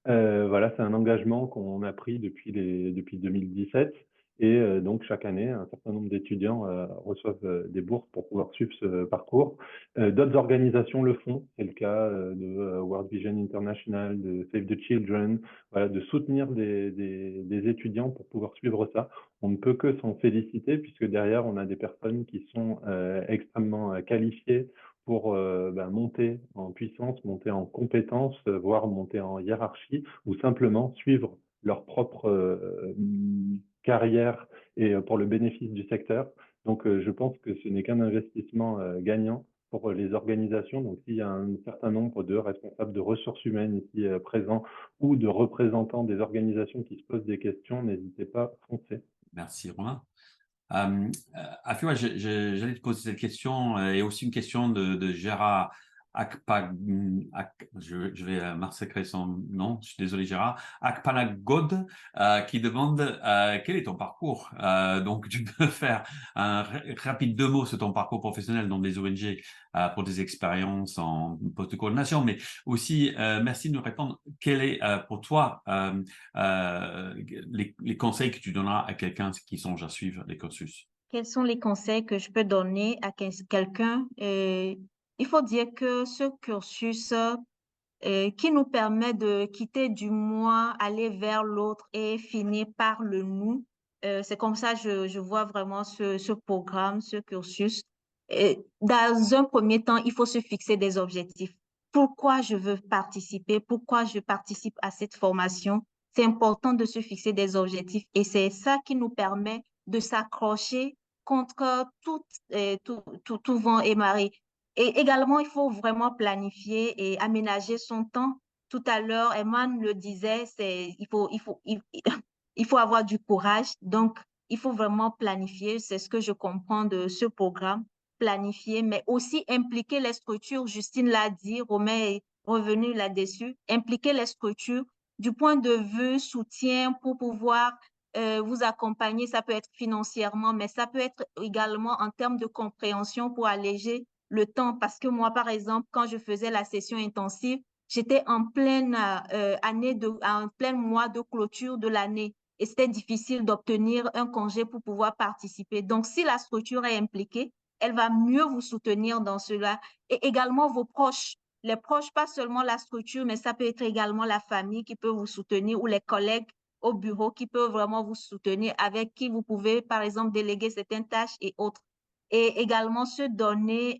Voilà, c'est un engagement qu'on a pris depuis 2017 et donc chaque année, un certain nombre d'étudiants reçoivent des bourses pour pouvoir suivre ce parcours. D'autres organisations le font, c'est le cas de World Vision International, de Save the Children, voilà, de soutenir des étudiants pour pouvoir suivre ça. On ne peut que s'en féliciter puisque derrière, on a des personnes qui sont extrêmement qualifiées pour monter en puissance, monter en compétence, voire monter en hiérarchie, ou simplement suivre leur propre carrière et pour le bénéfice du secteur. Donc, je pense que ce n'est qu'un investissement gagnant pour les organisations. Donc, s'il y a un certain nombre de responsables de ressources humaines ici présents ou de représentants des organisations qui se posent des questions, n'hésitez pas, foncez. Merci, Romain. Afiwa, j'allais te poser cette question et aussi une question de Gérard je vais massacrer son nom, je suis désolé Gérard, Akpanagod, qui demande quel est ton parcours. Donc tu peux faire un rapide 2 mots sur ton parcours professionnel dans des ONG pour des expériences en post-coordination, mais aussi merci de nous répondre quel est pour toi les conseils que tu donneras à quelqu'un qui songe à suivre les cursus. Quels sont les conseils que je peux donner à quelqu'un? Il faut dire que ce cursus qui nous permet de quitter du moi, aller vers l'autre et finir par le nous, c'est comme ça que je vois vraiment ce programme, ce cursus. Et dans un premier temps, il faut se fixer des objectifs. Pourquoi je veux participer? Pourquoi je participe à cette formation? C'est important de se fixer des objectifs et c'est ça qui nous permet de s'accrocher contre tout vent et marée. Et également, il faut vraiment planifier et aménager son temps. Tout à l'heure, Eman le disait, il faut avoir du courage. Donc, il faut vraiment planifier. C'est ce que je comprends de ce programme. Planifier, mais aussi impliquer les structures. Justine l'a dit, Romain est revenu là-dessus. Impliquer les structures du point de vue soutien pour pouvoir vous accompagner. Ça peut être financièrement, mais ça peut être également en termes de compréhension pour alléger le temps. Parce que moi, par exemple, quand je faisais la session intensive, j'étais en pleine en plein mois de clôture de l'année et c'était difficile d'obtenir un congé pour pouvoir participer. Donc, si la structure est impliquée, elle va mieux vous soutenir dans cela. Et également vos proches. Les proches, pas seulement la structure, mais ça peut être également la famille qui peut vous soutenir ou les collègues au bureau qui peuvent vraiment vous soutenir, avec qui vous pouvez, par exemple, déléguer certaines tâches et autres. Et également se donner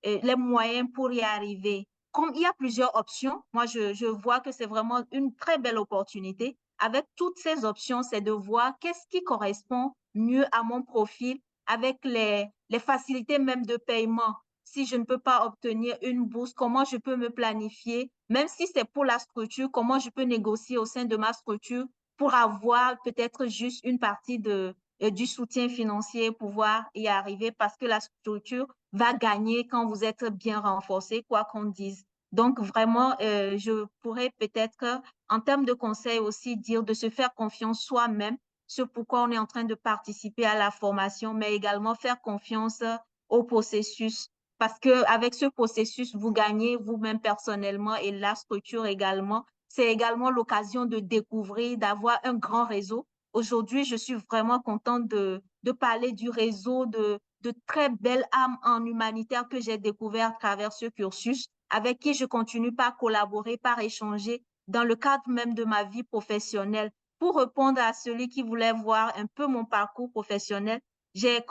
les moyens pour y arriver. Comme il y a plusieurs options, moi, je vois que c'est vraiment une très belle opportunité. Avec toutes ces options, c'est de voir qu'est-ce qui correspond mieux à mon profil avec les facilités même de paiement. Si je ne peux pas obtenir une bourse, comment je peux me planifier, même si c'est pour la structure, comment je peux négocier au sein de ma structure pour avoir peut-être juste une partie du soutien financier, pouvoir y arriver parce que la structure va gagner quand vous êtes bien renforcé, quoi qu'on dise. Donc, vraiment, je pourrais peut-être, en termes de conseils aussi, dire de se faire confiance soi-même sur pourquoi on est en train de participer à la formation, mais également faire confiance au processus parce que avec ce processus, vous gagnez vous-même personnellement et la structure également. C'est également l'occasion de découvrir, d'avoir un grand réseau. Aujourd'hui, je suis vraiment contente de parler du réseau de très belles âmes en humanitaire que j'ai découvert à travers ce cursus, avec qui je continue par collaborer, par échanger dans le cadre même de ma vie professionnelle. Pour répondre à celui qui voulait voir un peu mon parcours professionnel, j'ai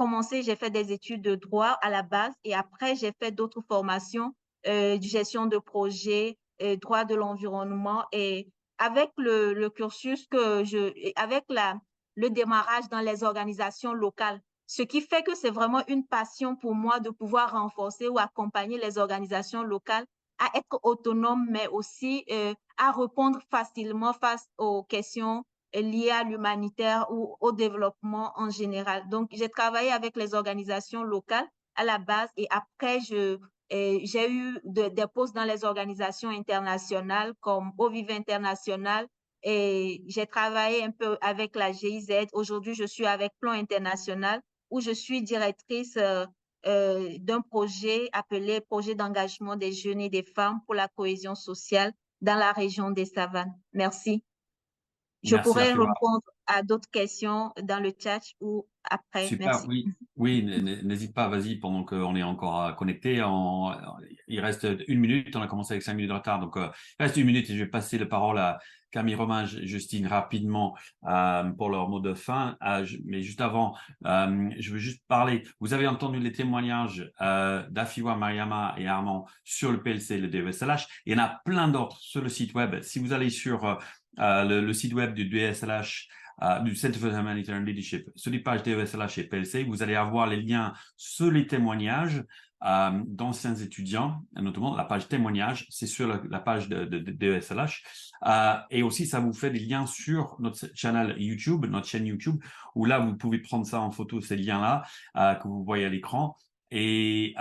fait des études de droit à la base et après, j'ai fait d'autres formations, gestion de projet, droit de l'environnement et avec le cursus avec le démarrage dans les organisations locales, ce qui fait que c'est vraiment une passion pour moi de pouvoir renforcer ou accompagner les organisations locales à être autonomes, mais aussi à répondre facilement face aux questions liées à l'humanitaire ou au développement en général. Donc, j'ai travaillé avec les organisations locales à la base et après, j'ai eu des postes dans les organisations internationales comme Ovive International et j'ai travaillé un peu avec la GIZ. Aujourd'hui, je suis avec Plan International où je suis directrice d'un projet appelé Projet d'engagement des jeunes et des femmes pour la cohésion sociale dans la région des Savanes. Merci. Je Merci pourrais Afiwa. répondre à d'autres questions dans le chat ou après. Super, Merci. oui, n'hésite pas, vas-y, pendant qu'on est encore connecté. Il reste 1 minute, on a commencé avec 5 minutes de retard, donc il reste 1 minute et je vais passer la parole à Camille, Romain, Justine rapidement pour leur mot de fin. Mais juste avant, je veux juste parler, vous avez entendu les témoignages d'Afiwa, Mariama et Armand sur le PLC, le DESLH. Il y en a plein d'autres sur le site web. Si vous allez sur le site web du DESLH, du Center for Humanitarian Leadership, sur les pages DESLH et PLC, vous allez avoir les liens sur les témoignages d'anciens étudiants, notamment la page témoignages, c'est sur la page de DESLH. Et aussi, ça vous fait des liens sur notre chaîne YouTube, où là, vous pouvez prendre ça en photo, ces liens-là que vous voyez à l'écran. Et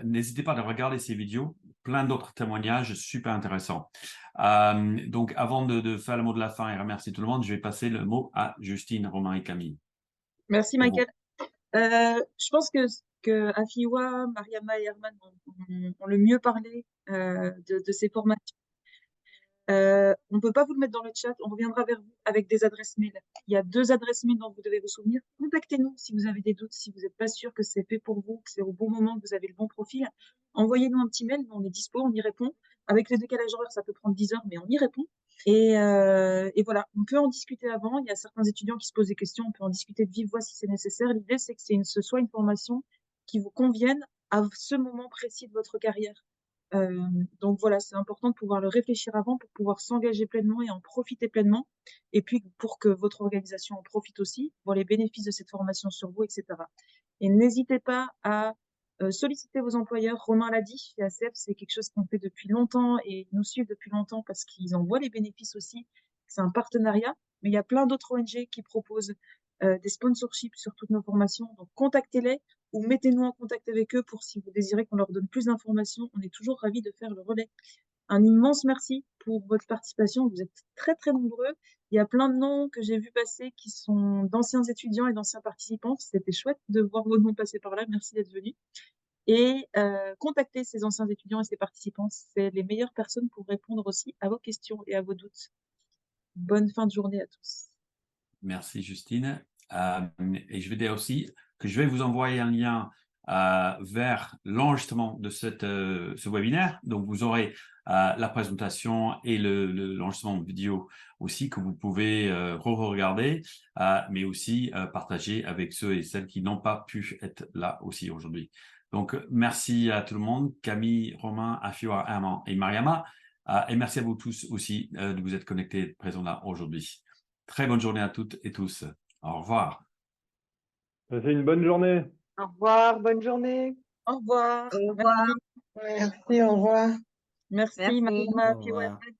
n'hésitez pas à regarder ces vidéos, plein d'autres témoignages super intéressants. Donc, avant de faire le mot de la fin et remercier tout le monde, je vais passer le mot à Justine, Romain et Camille. Merci, Michael. Je pense que Afiwa, Mariama et Herman ont le mieux parlé de ces formations. On ne peut pas vous le mettre dans le chat, on reviendra vers vous avec des adresses mail. Il y a 2 adresses mail dont vous devez vous souvenir. Contactez-nous si vous avez des doutes, si vous n'êtes pas sûr que c'est fait pour vous, que c'est au bon moment, que vous avez le bon profil. Envoyez-nous un petit mail, on est dispo, on y répond. Avec le décalage horaire, ça peut prendre 10 heures, mais on y répond. Et voilà, on peut en discuter avant. Il y a certains étudiants qui se posent des questions, on peut en discuter de vive voix si c'est nécessaire. L'idée, c'est que ce soit une formation qui vous convienne à ce moment précis de votre carrière. Donc voilà, c'est important de pouvoir le réfléchir avant pour pouvoir s'engager pleinement et en profiter pleinement. Et puis pour que votre organisation en profite aussi, voir les bénéfices de cette formation sur vous, etc. Et n'hésitez pas à solliciter vos employeurs. Romain l'a dit, chez ACF, c'est quelque chose qu'on fait depuis longtemps et ils nous suivent depuis longtemps parce qu'ils en voient les bénéfices aussi. C'est un partenariat, mais il y a plein d'autres ONG qui proposent des sponsorships sur toutes nos formations. Donc contactez-les ou mettez-nous en contact avec eux pour si vous désirez qu'on leur donne plus d'informations. On est toujours ravis de faire le relais. Un immense merci pour votre participation. Vous êtes très, très nombreux. Il y a plein de noms que j'ai vu passer qui sont d'anciens étudiants et d'anciens participants. C'était chouette de voir vos noms passer par là. Merci d'être venus. Et contactez ces anciens étudiants et ces participants. C'est les meilleures personnes pour répondre aussi à vos questions et à vos doutes. Bonne fin de journée à tous. Merci Justine. Et je vais dire aussi que je vais vous envoyer un lien vers l'enregistrement de ce webinaire. Donc, vous aurez la présentation et l'enregistrement vidéo aussi que vous pouvez re-regarder, mais aussi partager avec ceux et celles qui n'ont pas pu être là aussi aujourd'hui. Donc, merci à tout le monde, Camille, Romain, Afiwa, Herman et Mariama. Et merci à vous tous aussi de vous être connectés présents là aujourd'hui. Très bonne journée à toutes et tous. Au revoir. Passez une bonne journée. Au revoir, bonne journée. Au revoir. Au revoir. Merci, au revoir. Merci, Merci. Mariama, Au Afiwa, revoir. Herman.